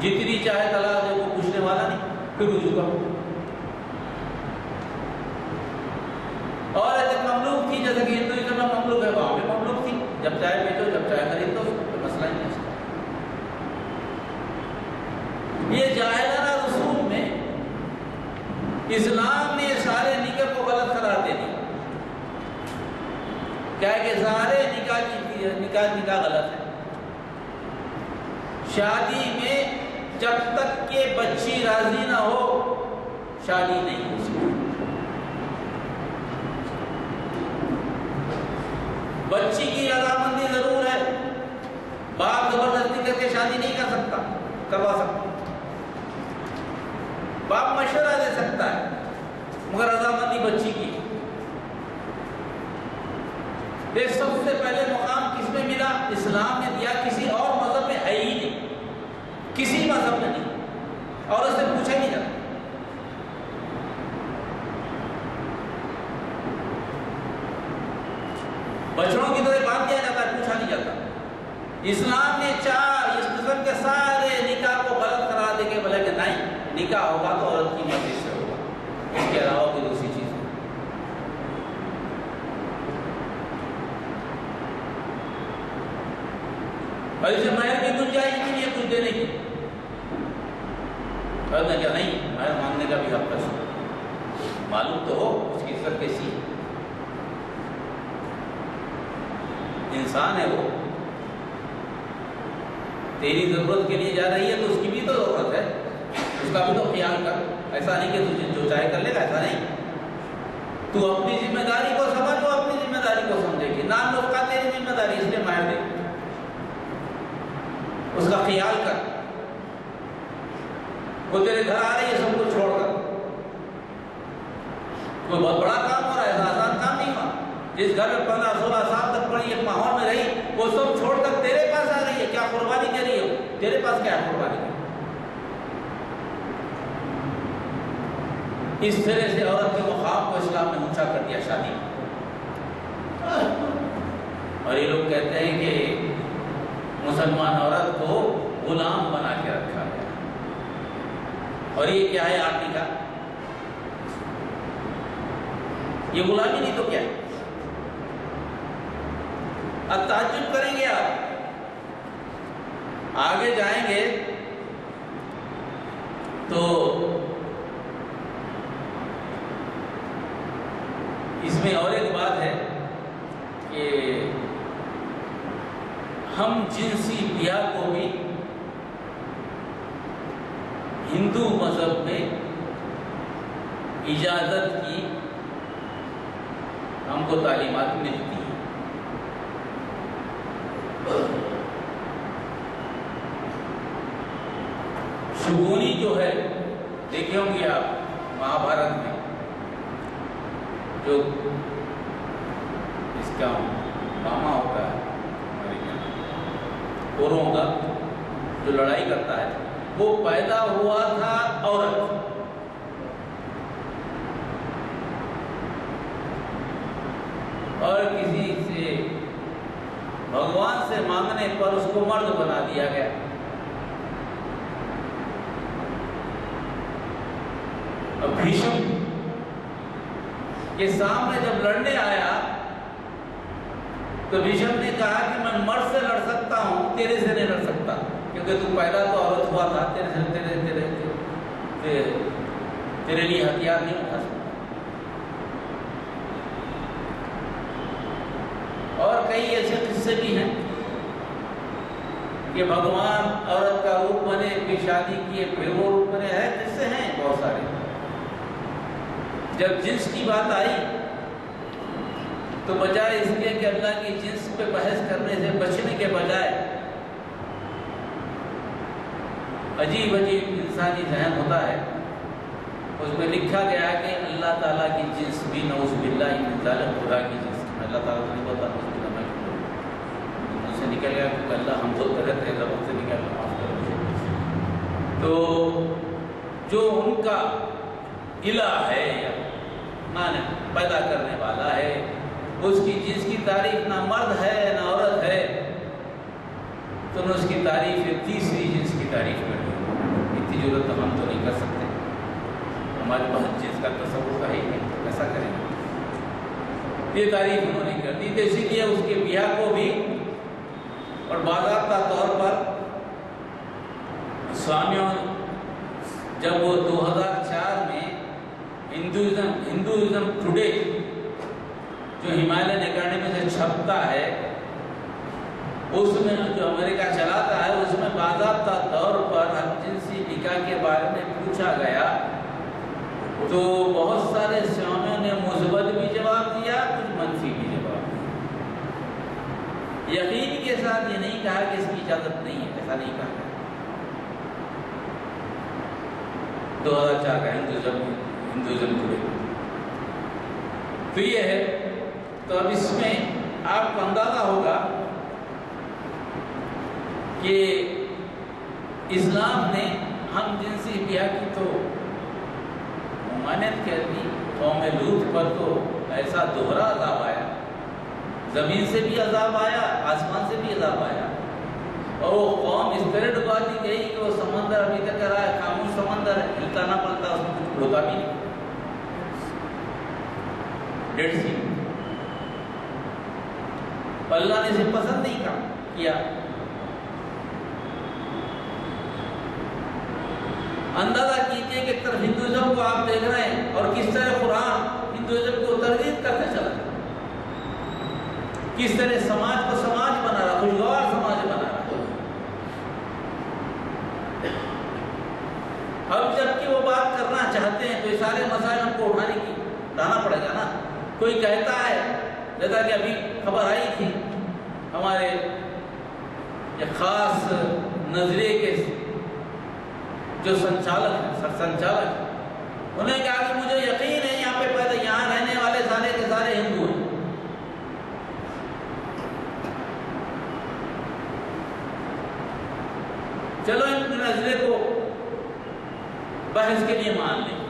جتنی چاہے طلاق دے، وہ پوچھنے والا نہیں، پھر رجوع کرو۔ اور ایسے مملوک تھی، جیسے کہ ہندوازم میں مملوک ہے، وہاں پہ مملوک تھی، جب چاہے بیچو جب چاہے خرید دو، کوئی مسئلہ نہیں ہے۔ یہ جاہلانہ رسوم میں اسلام نے سارے نکاح کو غلط قرار دے دیا، کیا ہے کہ سارے نکاح غلط ہے۔ شادی میں جب تک کہ بچی راضی نہ ہو شادی نہیں ہو سکتی۔ بچی کی رضامندی ضرور ہے، باپ زبردستی کر کے شادی نہیں کر سکتا، کروا سکتا، باپ مشورہ دے سکتا ہے، مگر رضامندی بچی کی۔ یہ سب سے پہلے مقام کس میں ملا؟ اسلام نے دیا، کسی اور مذہب میں ہے ہی نہیں، کسی مذہب میں نہیں، اور اس سے پوچھا نہیں جاتا۔ بچڑوں کی طرح باندھ دیا جاتا ہے، پوچھا نہیں جاتا۔ اسلام نے 4 اس قسم کے سارے نکاح کو غلط قرار دے کے بولے کہ نہیں، نکاح ہوگا تو عورت کی مرضی سے ہوگا، اس کے علاوہ کوئی دوسری چیز نہیں۔ اور اسے مہر کی گنجائش بھی نہیں ہے کچھ دینے کی، کہنا کیا نہیں، مہر مانگنے کا بھی حق ہے، معلوم تو ہو اس کی عزت کیسی ہے، انسان ہے وہ، تیری ضرورت کے لیے جا رہی ہے تو اس کی بھی تو ضرورت ہے، اس کا بھی تو خیال کر۔ ایسا نہیں کہ تجھے جو چاہے کر لے گا، ایسا نہیں، تو اپنی ذمہ داری کو سمجھ، وہ اپنی ذمہ داری کو سمجھے گی، نام لوگ کا تیری ذمہ داری، اس لیے مہر دے، اس کا خیال کر۔ وہ تیرے گھر آ رہی ہے سب کچھ چھوڑ کر، کوئی بہت بڑا کام ہو رہا ہے، ایسا آسان کام نہیں ہوا۔ جس گھر میں 15-16 سال تک پڑی ایک ماحول میں رہی، وہ سب چھوڑ کر تیرے پاس آ رہی ہے، کیا قربانی دے رہی ہے؟ تیرے پاس کیا ہے قربانی دے؟ اس طرح سے عورت کے مقام کو اسلام نے اونچا کر دیا شادی۔ اور یہ لوگ کہتے ہیں کہ مسلمان عورت کو غلام بنا کے رکھا گیا، اور یہ کیا ہے آپ کا؟ یہ غلامی نہیں تو کیا ہے؟ اب تعجب کریں گے، آپ آگے جائیں گے تو اس میں اور ایک بات ہے کہ ہم جنسی بیاہ کو بھی ہندو مذہب میں اجازت کی ہم کو تعلیمات ملتی ہیں۔ شگونی جو ہے دیکھے ہوں گے آپ مہابھارت میں، جو اس کا ماما ہوتا ہے ہمارے یہاں کوروں کا جو لڑائی کرتا ہے، وہ پیدا ہوا تھا عورت، اور کسی سے بھگوان سے مانگنے پر اس کو مرد بنا دیا گیا۔ اب بھیشم کے سامنے جب لڑنے آیا تو بھیشم نے کہا کہ میں مرد سے لڑ سکتا ہوں، تیرے سے نہیں لڑ سکتا، کیونکہ تو پیدا تو عورت ہوا تھا، تیرے لیے ہتھیار نہیں اٹھا سکتا۔ اور کئی ایسے قصے بھی ہیں کہ بھگوان عورت کا روپ بنے، پھر شادی کیے، پھر وہ روپ بنے، ہے قصے ہیں بہت سارے۔ جب جنس کی بات آئی تو بجائے اس کے کہ اللہ کی جنس پہ بحث کرنے سے بچنے کے بجائے عجیب عجیب انسانی ذہن ہوتا ہے، اس میں لکھا گیا کہ اللہ تعالیٰ کی جنس بھی نعوذ باللہ من ذالک، خدا کی جنس اللہ تعالیٰ کو نہیں پتا، مجھ سے نکل گیا کہ اللہ ہم خود غلط ہے، زبان سے نکل گیا، معاف کرو مجھے۔ تو جو ان کا الہ ہے یا معنی پیدا کرنے والا ہے، اس کی جنس کی تعریف نہ مرد ہے نہ عورت ہے، تو نے اس کی تعریف تیسری جنس کی تعریف کر دی۔ اتنی ضرورت تو ہم تو نہیں کر سکتے، ہمارے پاس جنس کا تصور کا ہی نہیں، تو کیسا کریں گے؟ یہ تعریف انہوں نے کر دی، تو اسی لیے اس کے بیاہ کو بھی اور باضابطہ طور پر سوامیوں جب وہ 2004 میں ہندوازم ٹوڈے جو ہمالیہ اکیڈمی سے چھپتا ہے، اس میں جو امریکہ چلاتا ہے، اس میں باضابطہ طور پر ہم جنسی نکاح کے بارے میں پوچھا گیا تو بہت سارے سوامیوں نے مثبت بھی جواب دیا، کچھ منفی بھی جواب دیا۔ یقین کے ساتھ یہ نہیں کہا کہ اس کی اجازت نہیں ہے، ایسا نہیں کہا۔ 2004 کا ہندوازم ٹوڈے تو یہ ہے۔ تو اب اس میں آپ کو اندازہ ہوگا کہ اسلام نے ہم جنسی بیاہ کی تو ممانعت کر دی۔ قوم لوط پر تو ایسا دوہرا عذاب آیا، زمین سے بھی عذاب آیا، آسمان سے بھی عذاب آیا، اور وہ قوم اس طرح ڈبا دی گئی کہ وہ سمندر ابھی تک رہا ہے، خاموش سمندر ہے، ہلتا نہ پلتا، اس میں کچھ ہوتا بھی نہیں، ڈیڈ سی۔ اللہ نے اسے پسند نہیں کیا۔ اندازہ کیجئے کہ طرف ہندوازم کو آپ دیکھ رہے ہیں اور کس طرح قرآن ہندوازم کو تردید کرتے چلا، کس طرح سماج کو سماج بنا رہا، خوشگوار سماج بنا رہا۔ اب جب کہ وہ بات کرنا چاہتے ہیں تو یہ سارے مسائل ہم کو اٹھانا پڑے گا نا۔ کوئی کہتا ہے، جیسا کہ ابھی خبر آئی تھی، ہمارے ایک خاص نظریے کے جو سنچالک ہیں، سرسنچالک، انہیں کہا کہ مجھے یقین ہے یہاں پہ پیدا یہاں رہنے والے سارے کے سارے ہندو ہیں۔ چلو ان نظریے کو بحث کے لیے مان لیں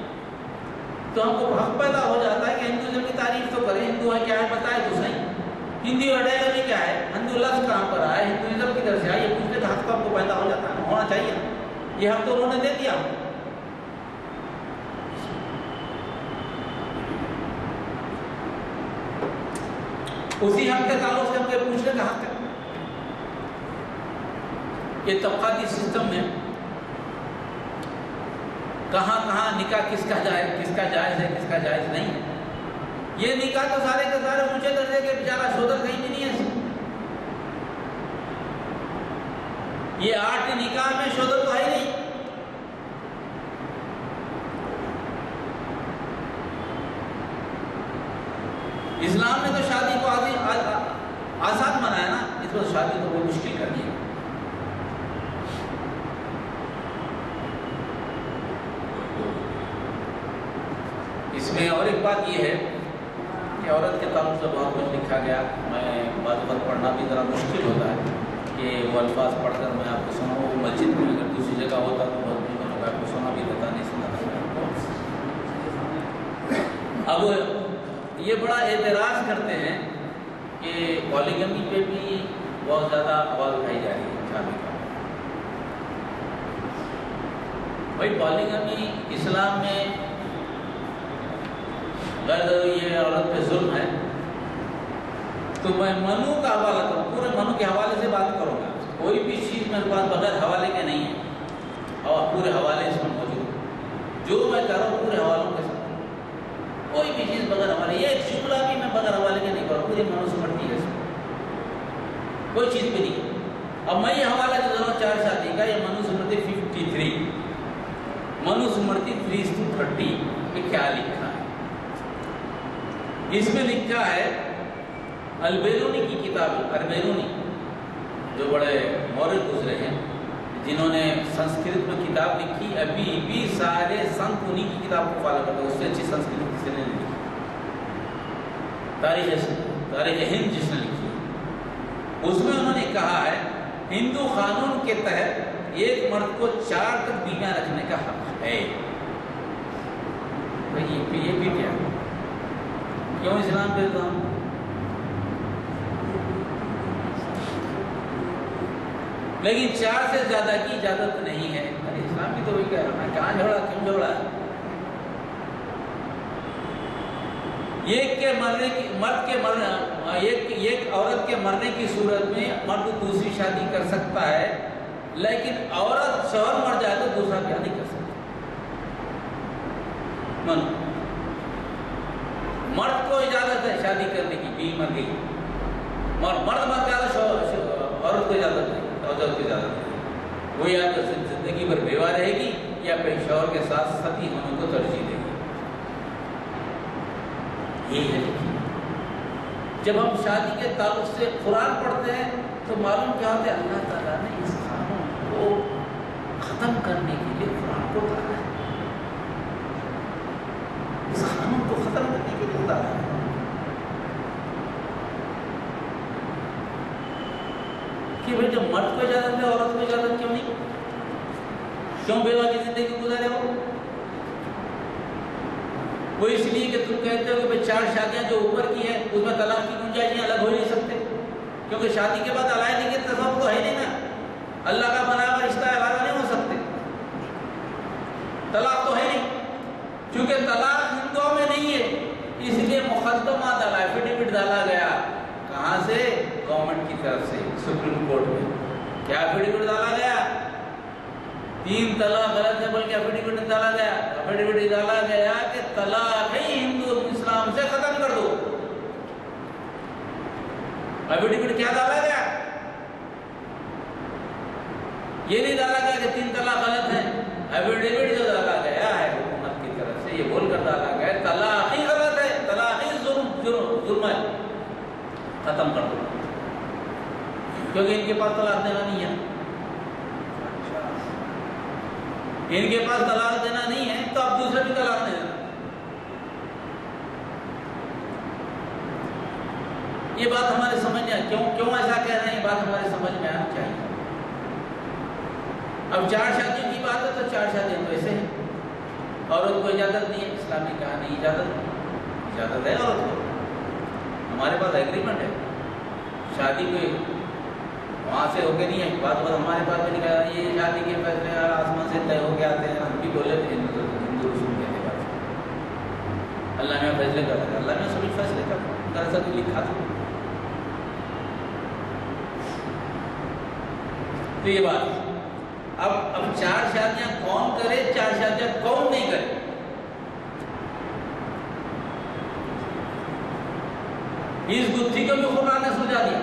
تو ہم کو حق پیدا ہو جاتا ہے کہ ہندوازم کی تعریف تو کریں، ہندو ہے کیا ہے بتائے تو صحیح، ہندو آئیڈیالوجی کیا ہے، ہندو لفظ کہاں پر آیا، ہندوازم کی طرف سے آیا، یہ پوچھنے کا حق تو ہم کو پیدا ہو جاتا ہے، ہونا چاہیے، یہ حق تو انہوں نے دے دیا۔ اسی حق کے تعلق سے ہم کو پوچھنے کا حق ہے۔ یہ طبقاتی سسٹم میں کہاں کہاں نکاح کس کا جائز ہے، کس کا جائز نہیں ہے۔ یہ نکاح تو سارے کے سارے اونچے درجے کے بیچارہ شودر کہیں بھی نہیں ہے۔ یہ 8 نکاح میں شوہر تو ہے ہی نہیں. اسلام نے تو شادی کو آسان بنایا نا، اس کو شادی تو بہت مشکل کر دیا. اس میں اور ایک بات یہ ہے کہ عورت کے تعلق سے بہت کچھ لکھا گیا. میں بعض وقت پڑھنا بھی ذرا مشکل ہوتا ہے کہ وہ الفاظ پڑھ کر میں آپ کو سناؤں. وہ مسجد میں اگر دوسری جگہ ہوتا تو بہت بھی میں آپ کو سنا بھی دیتا، نہیں سنا تھا. اب یہ بڑا اعتراض کرتے ہیں کہ پالیگمی پہ بھی بہت زیادہ آواز اٹھائی جا رہی ہے شادی کا. بھائی پالیگمی اسلام میں غیر ضروری ہے، عورت پہ ظلم ہے. تو میں منو کا حوالہ کروں، پورے منو کے حوالے سے بات کروں گا. کوئی بھی چیز میرے پاس بغیر حوالے کے نہیں ہے اور پورے حوالے اس میں موجود ہے. جو میں کر رہا ہوں پورے حوالوں کے ساتھ، کوئی بھی چیز بغیر حوالے. یہ ایک جملہ بھی میں بغیر حوالے کے نہیں کروں، پوری منو سمرتی ہے اس میں، کوئی چیز بھی نہیں. اب میں یہ حوالہ جو ضرورت 4 شادی کا، یہ منو سمرتی 53، منو سمرتی 3:30 میں کیا لکھا ہے. اس میں لکھا ہے البیرونی کی کتاب. البیرونی جو بڑے مورخ گزرے ہیں، جنہوں نے سنسکرت میں کتاب لکھی، ابھی بھی سارے سنت انہی کی کتاب کو فالو کرتے ہیں. اس سے اچھی سنسکرت کسی نے نہیں لکھی. تاریخ ہند جس نے لکھی، اس میں انہوں نے کہا ہے ہندو قانون کے تحت ایک مرد کو 4 تک بیویاں رکھنے کا حق ہے. یہ بھی کیا کیوں اسلام پہ تو ہم لیکن 4 سے زیادہ کی اجازت نہیں ہے. ارے اسلام بھی تو وہی کہہ رہا ہے، کہاں جھوڑا کیوں جھوڑا ہے. ایک عورت کے مرنے کی صورت میں مرد دوسری شادی کر سکتا ہے، لیکن عورت شوہر مر جائے تو دوسرا بیاہ نہیں کر سکتا. مرد کو اجازت ہے شادی کرنے کی، بیوی مر گئی، مرد مر گیا تو عورت کو اجازت نہیں، عورت کو اجازت نہیں. وہ یا تو زندگی بھر بیوہ رہے گی یا پھر شوہر کے ساتھ ستی ہونے کو ترجیح دے گی. یہ ہے. جب ہم شادی کے تعلق سے قرآن پڑھتے ہیں تو معلوم کیا ہوتا ہے، اللہ تعالیٰ نے اس قانون کو ختم کرنے کے لیے قرآن کو اتارا ہے. اس قانون کو ختم کرنے کے لیے اتارا ہے. کہ بھائی جب مرد کو اجازت ہے عورت کو اجازت کیوں نہیں؟ کیوں بیوہ کی زندگی گزارے ہو؟ وہ اس لیے کہ تم کہتے ہو کہ بھائی 4 شادیاں جو اوپر کی ہیں اس میں طلاق کی گنجائشیں الگ ہو نہیں سکتے، کیونکہ شادی کے بعد علیحدگی کے تصور تو ہے نہیں نا. اللہ کا بنا ہوا رشتہ علیحدہ نہیں ہو سکتے. طلاق تو ہے نہیں، چونکہ طلاق ہندوؤں میں نہیں ہے، اس لیے مقدمہ ڈالا، ایفیڈیوٹ ڈالا گیا. کہاں سے؟ گورنمنٹ کی طرف سے سپریم کورٹ میں. کیا ایفیڈیوٹ ڈالا گیا؟ 3 طلاق غلط ہے بلکہ ایفیڈیوٹ ڈالا گیا. ایفیڈیوٹ ڈالا گیا کہ طلاق ہی ہندو اسلام سے ختم کر دو. ایفیڈیوٹ کیا ڈالا گیا؟ یہ نہیں ڈالا گیا کہ 3 طلاق غلط ہے. ایفیڈیوٹ جو ڈالا گیا ہے حکومت کی طرف سے، یہ بول کر ڈالا گیا طلاق ہی غلط ہے، طلاق ہی ظلم ہے، ختم کر دو. کیونکہ ان کے پاس طلاق دینا نہیں ہے، ان کے پاس طلاق دینا نہیں ہے تو اب دوسرے بھی طلاق دے دینا. یہ بات ہمارے سمجھ میں کیوں ایسا کہہ رہے ہیں، یہ بات ہمارے سمجھ میں آنا چاہیے. اب 4 شادیوں کی بات ہے تو 4 شادیاں تو ایسے ہیں. عورت کو اجازت نہیں ہے، اسلام نے کہا نہیں اجازت ہے عورت کو. ہمارے پاس ایگریمنٹ ہے، شادی کوئی وہاں سے ہو کے نہیں ہے. بات ہمارے پاس بھی نہیں کہا یہ شادی کے فیصلے آسمان سے طے ہو کے آتے ہیں. ہم بھی بولے تھے ہندو رسوم کہتے بات، اللہ نے فیصلے کرتا ہے، اللہ نے سبھی فیصلے کرتا ہے. دراصل تو لکھا تھا. تو یہ بات اب 4 شادیاں کون کرے، 4 شادیاں کون نہیں کرے. اس گتھی کو بھی قرآن نے سلجھا دیا.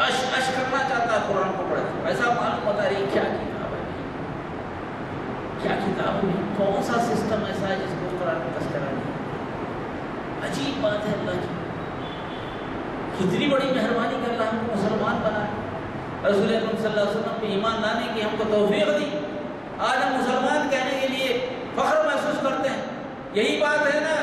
اش کرنا چاہتا ہے قرآن کو پڑھ کے، ایسا معلوم ہوتا ہے کیا کتاب ہے، کیا کتاب ہے، کون سا سسٹم ایسا ہے جس کو قرآن میں تذکرہ نہیں۔ عجیب بات ہے اللہ کی، کتنی بڑی مہربانی کر اللہ ہم کو مسلمان بنائے، رسول اکرم صلی اللہ علیہ وسلم پہ ایمان لانے کی ہم کو توفیق دی۔ آج ہم مسلمان کہنے کے لیے فخر محسوس کرتے ہیں، یہی بات ہے نا،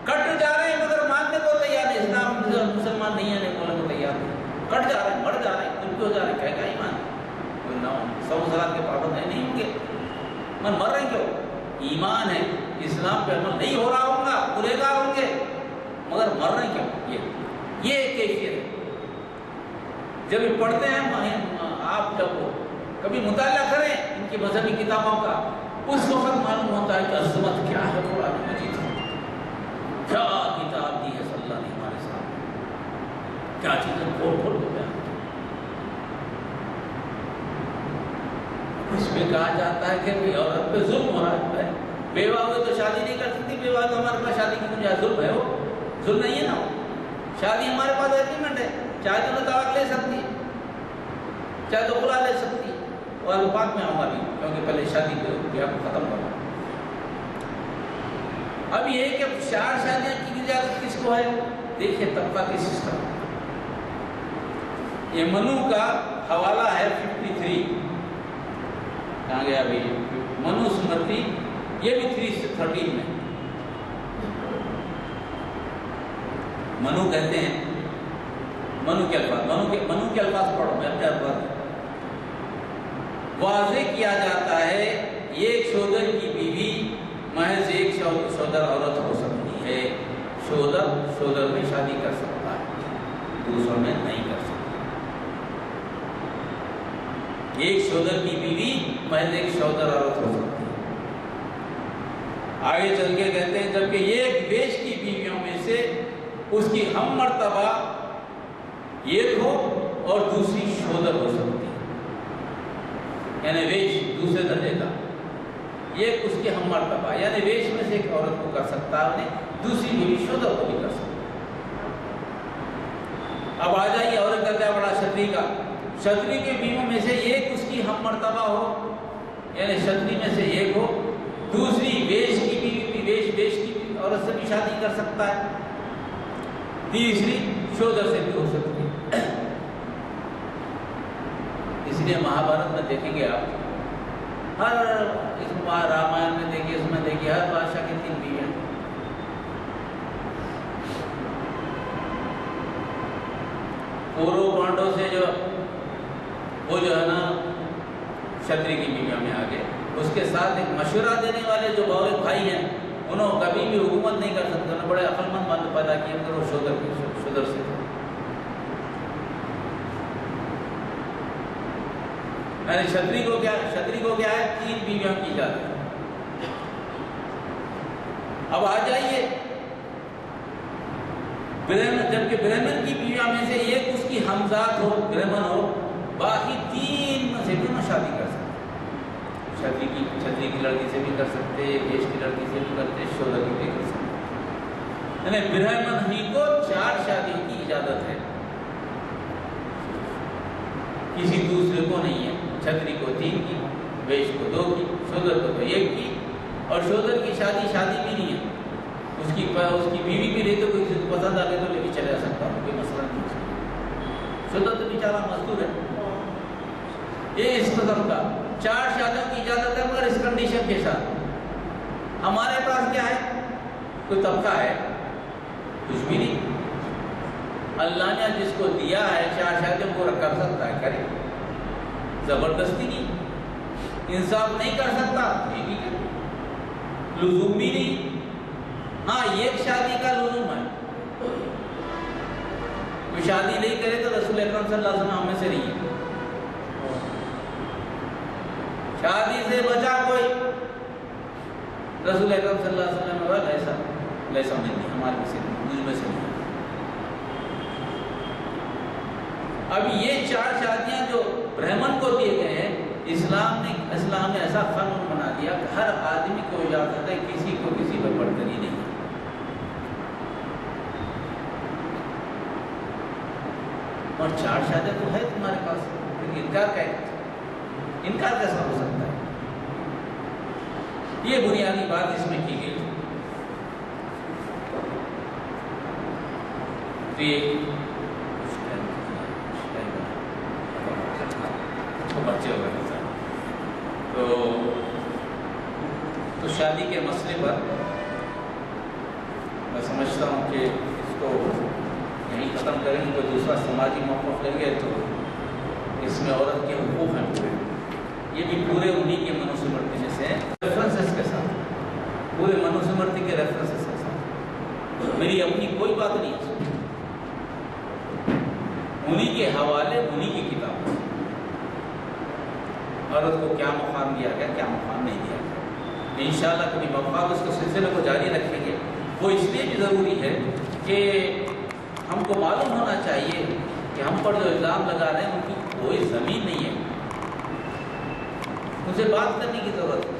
کٹ جا رہے ہیں مگر ماننے کو تیار نہیں، اسلام مسلمان نہیں ہے بولنے کو تیار نہیں، کٹ جا رہے ہیں، مر جا رہے ہیں، کچھ بھی ہو جا رہے ہیں، کہے گا ایمان، سو صلات کے پابند نہیں ہوں گے، مر رہے ہیں کیوں؟ ایمان ہے، اسلام پہ عمل نہیں ہو رہا ہوگا، گنہگار ہوں گے، مگر مر رہے ہیں کیوں؟ یہ ایک کیفیت ہے۔ جب یہ پڑھتے ہیں آپ، جب کبھی مطالعہ کریں ان کی مذہبی کتابوں کا، اس وقت معلوم ہوتا ہے کہ عظمت کیا ہے قرآن مجید، کیا کتاب دی ہے صلی اللہ نے ہمارے سامنے، کیا چیزیں کھول کھول کے بیان کی۔ اس میں کہا جاتا ہے کہ عورت پہ ظلم ہو رہا ہے، بیوہ ہوئے تو شادی نہیں کر سکتی، بیوہ تو ہمارے پاس شادی کی گنجائش، ظلم ہے، وہ ظلم نہیں ہے نا، شادی ہمارے پاس ایگریمنٹ ہے، چاہے تو طلاق لے سکتی ہے، چاہے تو خلا لے سکتی ہے، اور پاک میں آؤں گا بھی کیونکہ پہلے شادی کو ختم کرنا۔ اب یہ کہ 4 شادیاں کی اجازت کس کو ہے؟ دیکھیے طبقہ کی سسٹم، یہ منو کا حوالہ ہے 53، کہاں گیا ابھی منو سمرتی، یہ بھی 313 میں منو کہتے ہیں، منو کے الفاظ پڑھو، میں اپنے الفاظ واضح کیا جاتا ہے، ایک شودر کی بیوی محض ایک شودر عورت ہو سکتی ہے، شودر میں شادی کر سکتا ہے، دوسروں میں نہیں کر سکتا۔ ایک شودر کی بیوی محض ایک شودر عورت ہو سکتی ہے۔ آگے چل کے کہتے ہیں جبکہ ایک بیش کی بیویوں میں سے اس کی ہم مرتبہ ایک ہو اور دوسری شودر ہو سکتی ہے، یعنی ویش دوسرے درجے کا، ایک اس کی ہم مرتبہ، یعنی ویش میں سے ایک عورت کو کر سکتا ہے، دوسری بیوی شودر کو بھی کر سکتا ہے۔ اب آ جائیے اور ایک درجہ بڑا شتری کا، شتری کے بیویوں میں سے ایک اس کی ہم مرتبہ ہو، یعنی شتری میں سے ایک ہو، دوسری ویش کی بیوی بھی ویش کی عورت سے بھی شادی کر سکتا ہے، تیسری شودر سے بھی ہو سکتی ہے۔ اس لیے مہابھارت میں دیکھیں گے آپ، ہر اس رامائن میں دیکھیے، اس میں دیکھیے ہر بادشاہ کی 3 بیویاں، کورو پانڈو سے جو وہ جو ہے نا شتری کی بیویاں میں آگے، اس کے ساتھ ایک مشورہ دینے والے جو بہت بھائی ہیں، انہوں کبھی بھی حکومت نہیں کر سکتے، انہوں نے بڑے عقل مند بند پیدا کیے، مگر وہ شودر سے تھے، یعنی شتری کو کیا ہے 3 بیویوں کی اجازت۔ اب آ جائیے جبکہ برہمن کی بیویوں میں سے ایک اس کی ہمزاد ہو، برہمن ہو، باقی 3 میں سے بھی شادی کر سکتے، چھتری کی لڑکی سے بھی کر سکتے، ویش کی لڑکی سے بھی کرتے، شودر کی بھی کر سکتے، یعنی برہمن ہی کو 4 شادیوں کی اجازت ہے، کسی دوسرے کو نہیں ہے۔ چھتری کو 3 کی، ویش کو 2 کی، شودر کو تو 1 کی، اور شودر کی شادی بھی نہیں ہے، اس کی بیوی بھی رہی تو کوئی کسی کو پسند آ گئی تو لے کے چلے جا سکتا ہوں، کوئی مسئلہ نہیں، شودر تو بیچارہ مزدور ہے۔ یہ اس قسم کا 4 شادیوں کی اجازت ہے، مگر اس کنڈیشن کے ساتھ۔ ہمارے پاس کیا ہے؟ کوئی طبقہ ہے؟ کچھ بھی نہیں۔ اللہ نے جس کو دیا ہے 4 شادیوں کو کر سکتا ہے، کرے، زبردستی نہیں، انصاف نہیں کر سکتا، ٹھیک ہے، لزوم بھی نہیں، ہاں ایک شادی کا لزوم ہے، کوئی شادی نہیں کرے تو رسول اکرم صلی اللہ علیہ وسلم ہمیں سے نہیں ہے، شادی سے بچا کوئی، رسول اکرم صلی اللہ علیہ وسلم ایسا نہیں، ہمارے کسی مجھ میں سے نہیں۔ اب یہ 4 شادیاں جو برہمن کو دیے گئے ہیں، اسلام نے ایسا قانون بنا دیا کہ ہر آدمی کو اجازت ہے، کسی کو کسی پر برتری نہیں ہے۔ اور 4 شادیاں تو ہے تمہارے پاس، پھر انکار کیسا ہو سکتا ہے؟ یہ بنیادی بات اس میں کی گئی تھی۔ بچے ہو گئے تو شادی کے مسئلے پر میں سمجھتا ہوں کہ اس کو یہیں ختم کریں گے، تو دوسرا سماجی موقف لیں گے تو اس میں عورت کے حقوق ہیں پورے، یہ بھی پورے انہی کے منوسمرتی میں سے ریفرنسز کے ساتھ، پورے منوسمرتی کے ریفرنسز کے ساتھ، میری اپنی کوئی بات نہیں ہے، انہی کے حوالے، انہی کی کتاب، عورت کو کیا مقام دیا گیا، کیا مقام نہیں دیا گیا۔ انشاءاللہ کبھی مفاد اس کو سلسلے کو جاری رکھیں گے۔ وہ اس لیے بھی ضروری ہے کہ ہم کو معلوم ہونا چاہیے کہ ہم پر جو الزام لگا رہے ہیں ان کی کوئی زمین نہیں ہے، ان سے بات کرنے کی ضرورت ہے۔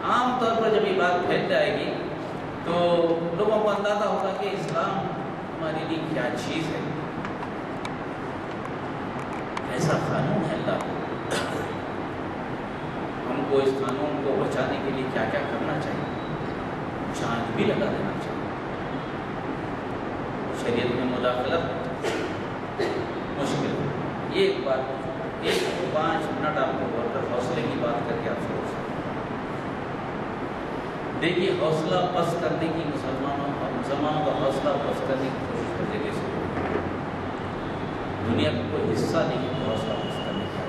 عام طور پر جب یہ بات پھیل جائے گی تو لوگوں کو اندازہ ہوگا کہ اسلام ہمارے لیے کیا چیز ہے، ایسا قانون ہے اللہ کو، ہم کو اس قانون کو بچانے کے لیے کیا کیا کرنا چاہیے، جان بھی لگا دینا چاہیے۔ شریعت میں مداخلت مشکل ہے۔ یہ ایک بات، 5 منٹ آپ کو غور کر حوصلے کی بات کر کے آپ سے دیکھیے، حوصلہ پست کرنے کی مسلمانوں کا حوصلہ پست کرنے کی کوشش کر دیکھیے، دنیا کا کوئی حصہ نہیں ہے حوصلہ پست کرنے کا،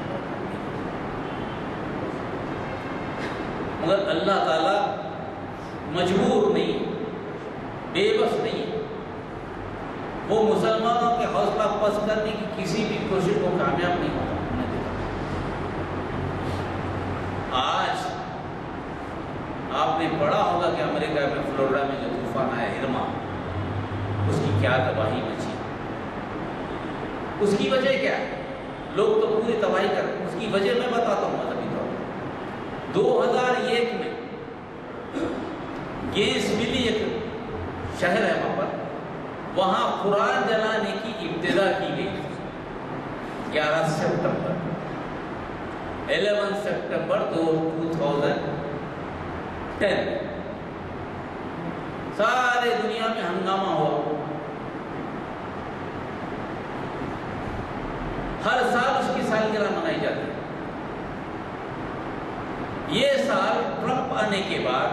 مگر اللہ تعالیٰ مجبور نہیں، بے بس نہیں ہے، وہ مسلمانوں کے حوصلہ پست کرنے کی کسی بھی کوشش کو کامیاب نہیں ہوتا۔ آج آپ نے پڑھا ہوگا کہ امریکہ میں فلوریڈا میں جو طوفان آیا ارما، اس کی کیا تباہی مچی، اس کی وجہ کیا ہے؟ لوگ تو پوری تباہی کر رہے ہیں، اس کی وجہ میں بتاتا ہوں مذہبی طور پر۔ 2001 میں گیس ویلی ایک شہر ہے وہاں پر، وہاں قرآن جلانے کی ابتدا کی گئی 11 سپٹمبر 11 سپٹمبر 2010۔ سارے دنیا میں ہنگامہ ہوا، ہر سال اس کی سالگرہ منائی جاتی ہے۔ یہ سال ٹرمپ آنے کے بعد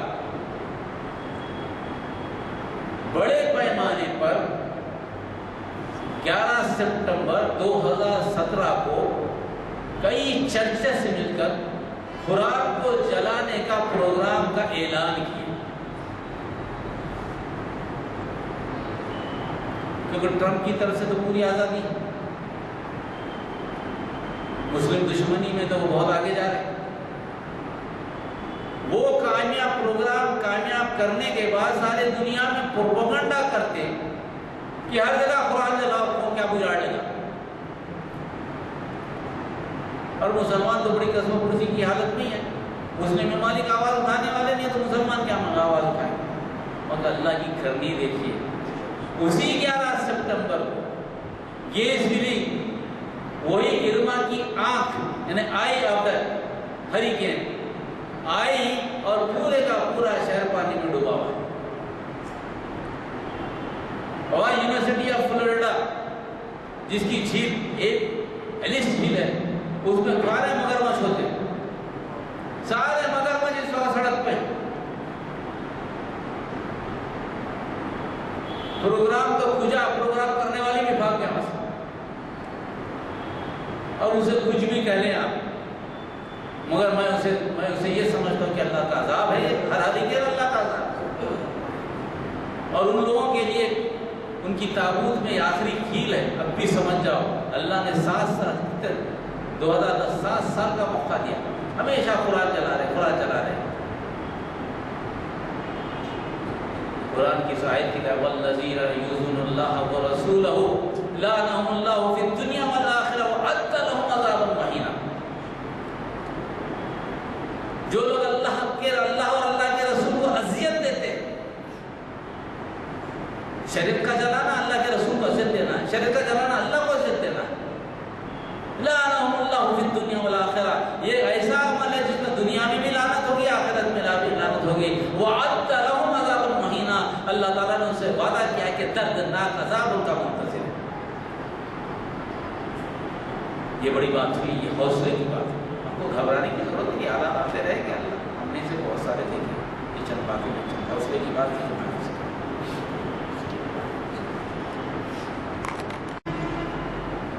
بڑے پیمانے پر 11 سپٹمبر 2017 کو کئی چرچز سے مل کر قرآن کو جلانے کا پروگرام کا اعلان کیا، کیونکہ ٹرمپ کی طرف سے تو پوری آزادی ہے، مسلم دشمنی میں تو وہ بہت آگے جا رہے ہیں۔ وہ کامیاب پروگرام کامیاب کرنے کے بعد سارے دنیا میں پروپیگنڈا کرتے کہ ہر جگہ قرآن جلاؤ، کیا بگاڑ لے گا، اور مسلمان تو بڑی قسم پرسی کی حالت نہیں ہے، مسلم ممالک آواز اٹھانے والے نہیں، تو مسلمان کیا آواز اٹھائے؟ مگر اللہ کی کرنی دیکھیے، اسی 11 سپٹمبر کو گیس ویلی، وہی ارما کی آنکھ، یعنی آئی آف دا ہریکین آئی، اور پورے کا پورا شہر پانی میں ڈوبا ہوا ہے۔ اور یونیورسٹی آف فلوریڈا جس کی جھیل ایک ایلس جھیل ہے، اس میں سارے مگرمچھ ہوتے ہیں، سارے مگرمچھ اس وقت سڑک پہ، پروگرام تو کھجا، پروگرام کرنے والی بھی بھاگ گیا بس، اور اسے کچھ بھی کہہ لیں آپ، مگر میں اسے یہ سمجھتا ہوں کہ اللہ کا عذاب ہے، ہر آدمی کے اللہ کا عذاب ہے، اور ان لوگوں کے لیے ان کی تابوت میں آخری کھیل ہے۔ اب بھی سمجھ جاؤ، اللہ نے 7 سال 2010 7 سال کا موقع دیا، ہمیشہ قرآن چلا رہے، قرآن چلا رہے۔ قرآن کی آیت کی ہے والذین یؤذون اللہ ورسولہ لعنهم اللہ فی الدنیا والآخرہ وأعد لهم عذابا مہینا۔ جو لوگ اللہ اور اللہ کے رسول کو اذیت دیتے، شریعت کا جلانا اللہ کے رسول کو اذیت دینا، شریعت کا جلانا الدنیا والآخرہ، یہ ایسا عمل ہے جس میں دنیا میں بھی لعنت ہوگی، آخرت میں بھی لعنت ہوگی۔ وَعَدَّ لَهُمْ عَذَابًا مُهِينًا، اللہ تعالیٰ نے ان سے وعدہ کیا ہے کہ دردناک عذاب ان کا منتظر ہے۔ یہ بڑی بات ہوئی، یہ حوصلے کی بات ہے، ہم کو گھبرانے کی ضرورت نہیں، حالات آتے رہے گا، اللہ ہم نے سے بہت سارے دیکھے، یہ چند باتیں نہیں، حوصلے کی بات کی۔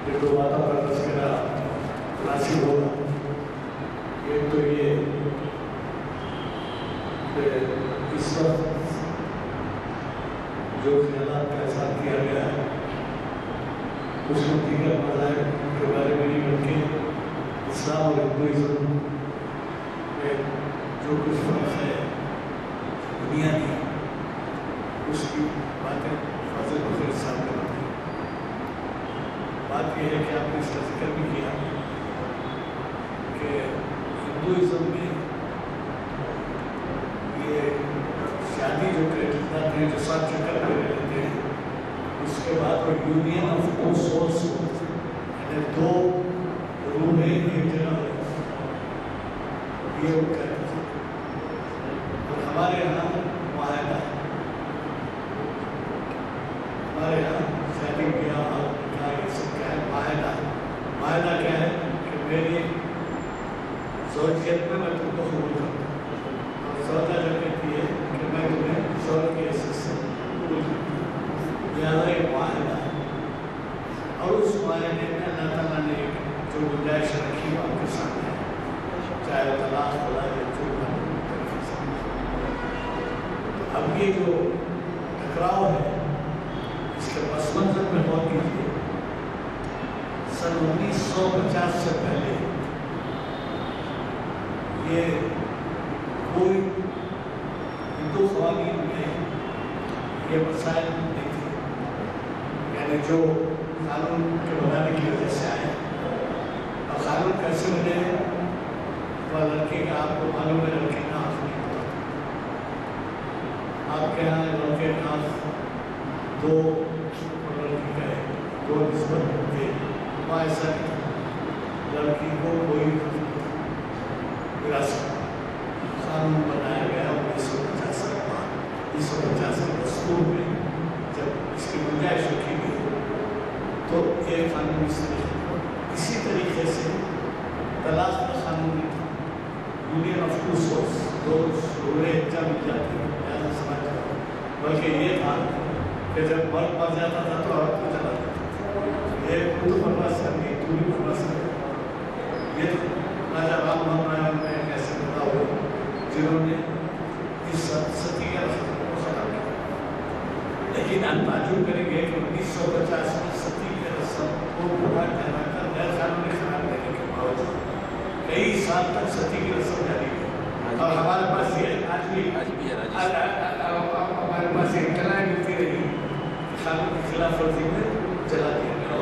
یہ دو باتوں کا تذکرہ مناسب ہوگا۔ ایک تو یہ کہ اس وقت جو خیالات کا اظہار کیا گیا ہے اس میں دیگر مذاہب کے بارے میں نہیں بلکہ اسلام اور ہندوازم میں جو کچھ فرق ہے بنیادی اس کی باتیں فضل بخیر صاحب نے بتائی۔ بات یہ ہے کہ آپ نے اس کا ذکر بھی کیا کہ ہندوازم میں یہ شادی جو کرتے ہیں جو ساتھ چکر پہ رہتے ہیں اس کے بعد وہ یونین آف ٹو سولس یعنی دو روحیں ایک جگہ یہ وہ کہتے ہیں، اور ہمارے یہاں معاہدہ ہے، ہمارے یہاں شادی بیاہ کا یہ سب کیا ہے معاہدہ ہے۔ معاہدہ کیا ہے کہ میری زوجیت میں تم کو قبول کرتا ہوں، اور زوجہ جو کہتی ہے کہ میں تمہیں شوہر کی حیثیت سے قبول کرتا ہوں، لہٰذا یہ معاہدہ ہے۔ اور اس معاہدے میں اللہ تعالیٰ نے جو گنجائش رکھی وہ آپ کے سامنے ہے، چاہے طلاق ہو یا جو اب یہ جو ٹکراؤ ہے اس کے پس منظر میں غور کیجیے۔ سن 1950 سے پہلے یہ کوئی ہندو قوانین میں یہ مسائل نہیں تھے، یعنی جو قانون کے بنانے کی وجہ سے آئے، اور قانون کیسے بنے وہ لڑکے کا آپ کو معلوم ہے، لڑکے کا حق نہیں ہوتا۔ آپ کے یہاں لڑکے کا حق دو لڑکی کا ہے، دو نسبت ہوتے ہیں، وہاں ایسا نہیں تھا، لڑکی کو کوئی وراثت قانون بنایا گیا 1950 کے بعد۔ 1950 کے دستور میں جب اس کی گنجائش رکھی گئی تو ایک قانون اسی طریقے سے طلاق کا قانون نہیں تھا، یونین آف ٹو سولس، دو روحیں ایک جگہ مل جاتی ہیں، لہٰذا سمجھ جاؤ، بلکہ یہ تھا کہ جب مرد مر جاتا تھا تو عورت کو چلا جاتا تھا، یہ خود برداشت کرنی تو بھی برداشت کرنی۔ یہ راجا رام موہن رائے میں ایک ایسے بتا ہوئے جنہوں نے اس ستی کے رسم کو ختم کیا، لیکن ہم تعجب کریں گے کہ 1950 میں ستی کے رسم کو پورا ٹھہرا کر غیر قانونی قرار دینے کے باوجود کئی سال تک ستی کی رسم جاری ہے، اور ہمارے پاس یہ آج بھی ہمارے پاس یہ اطلاع ملتی رہی قانون کی خلاف ورزی میں جلا دیا گیا۔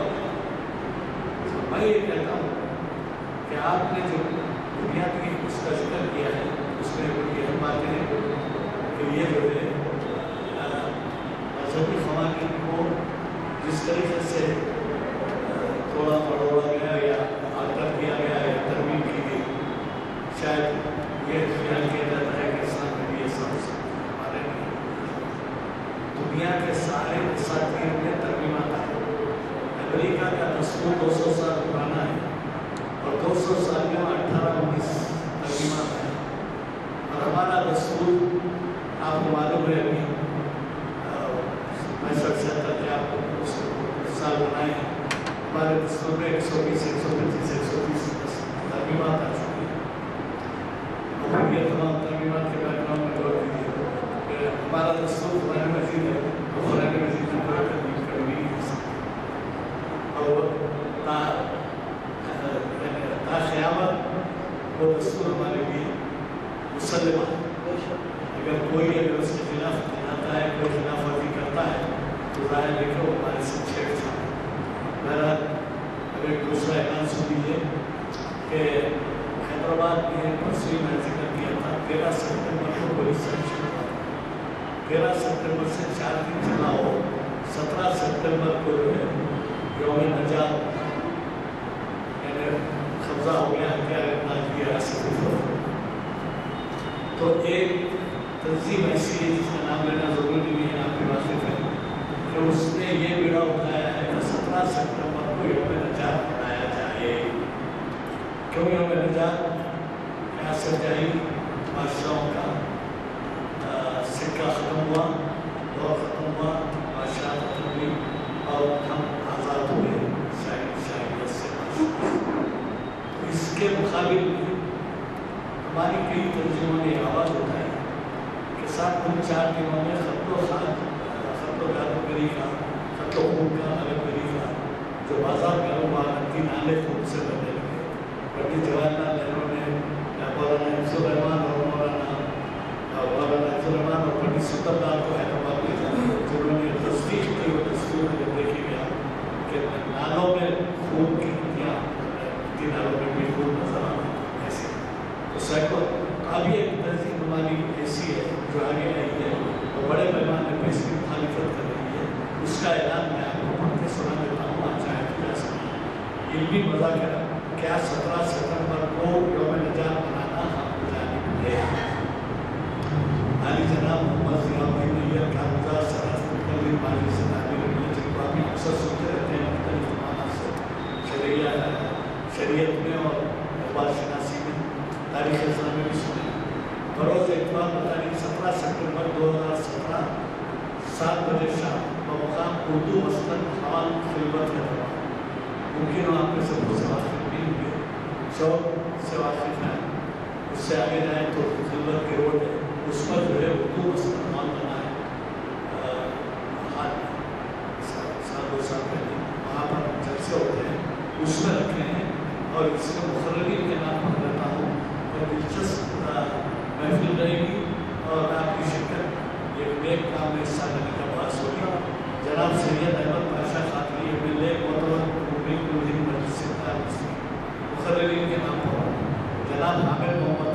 میں یہ کہتا ہوں کہ آپ نے جو بنیادی اس کا ذکر کیا ہے اس میں یہ ہم باتیں ہیں کہ یہ جو ہے مذہبی قوانین کو جس طریقے سے توڑا مڑوڑا گیا یا آلٹر کیا گیا یا ترمیم کی گئی، شاید یہ خیال کیا جاتا ہے کہ اسلام میں بھی ایسا ہو سکتا ہے، ہمارے نہیں۔ دنیا کے سارے اساتیر میں ترمیمات آئے، امریکہ کا دستور 200 سال پرانا ہے اور 200 سال میں 18-19 ترمیمات ہیں، اور ہمارا دستور آپ کو معلوم ہے ابھی 65-76 کے آپ سال بنائے ہیں، ہمارے دستور میں 120-125 ترمیمات آ چکی ہیں۔ اور یہ تمام ترمیمات کے بیک گراؤنڈ میں غور کیجیے کہ ہمارا دستور قرآن مجید ہے، اور قرآن مجید میں کوئی ترمیم کبھی نہیں ہو سکتی، اور تا قیامت وہ دستور ہمارے لیے مسلمہ ہے۔ اگر کوئی اس کے خلاف جاتا ہے، کوئی خلاف ورزی کرتا ہے تو ظاہر ہے کہ وہ ہمارے سے چھیڑ چھاڑ ہے۔ بہرحال اب ایک دوسرا اعلان سن لیجیے کہ حیدرآباد میں پرسویں میں ذکر کیا تھا 13 ستمبر کو پولیس سرچ ہوا، 13 ستمبر سے 4 دن چلا ہو، 17 ستمبر کو جو ہے یوم نجات یعنی قبضہ ہو گیا ہتھیار کی ریاست تو ایک تنظیم ایسی ہے جس کا نام لینا ضروری نہیں ہے، آپ کے واقف ہے کہ اس نے یہ بیڑا اٹھایا ہے کہ 17 ستمبر کو یوم نجات منایا جائے۔ کیوں یوم نجات؟ ریاست جائی بادشاہوں کا سکہ ختم ہوا، دور ختم ہوا، بادشاہ ختم ہوئی اور ہم آزاد ہوئے شاہیت سے۔ اس کے مقابل میں ہماری کئی تنظیموں نے آواز اٹھائی کہ 4 دنوں میں خط و کاروباری کا، خط و خون کا، کاروباری کا جو بازار کاروبار 3 نالے خود سے بنے لگے۔ پنڈت جواہر لال نہرو نے مولانا حفظ الرحمان اور پنڈت سندر لال کو حیدرآباد لے جانا، جنہوں نے تصدیق کی اور دستور میں دیکھی گیا کہ نالوں میں خون کی ہتھیاں، 3 نالوں میں بھی خون نظر آنا ایسے۔ تو سیکو اب یہ ایک تنظیم ہماری ایسی ہے جو آگے آئی ہے اور بڑے پیمانے پہ اس کی مخالفت کر رہی ہے۔ اس کا اعلان میں آپ کو پڑھ کے سنا دیتا ہوں، آپ چاہیں تو جا سکیں۔ علمی مذاکرہ کیا 17 ستمبر کو یوم نجات منانا ہم جانب ہے؟ عالی جناب محمد ضیاء الدین نیّر کا روزہ سراست متعلق مالی سے تعبیر ہے، جن کو آپ اکثر سنتے رہتے ہیں مختلف زمانہ سے، شریعت میں اور اقبال شناسی میں، تاریخ اسلام میں بھی سنے۔ بروز اتوار بتاریخ 17 ستمبر 2017 7 بجے شام بمقام اردو مسند حال خلوت ہے۔ ممکن ہو آپ میں سب کو سے واقف نہیں ہوئے، چوک سے واقف ہیں، اس سے آگے جائیں تو خلوت کے روڈ ہے، اس پر جو ہے اردو مسند حال بنا ہے، سال 2 سال پہلے وہاں پر جلسے ہوتے ہیں، اس میں رکھے ہیں اور اس میں مقررین کے نام پڑھ لیتا ہوں اور دلچسپ محفل رہے گی اور آپ کی شرکت ایک نیک کام میں حصہ لینے کا باعث ہوگی۔ جناب سید احمد پاشا خاتری MLA معتبر مبین الہند مجلس مقررین کے نام پر جناب حامد محمد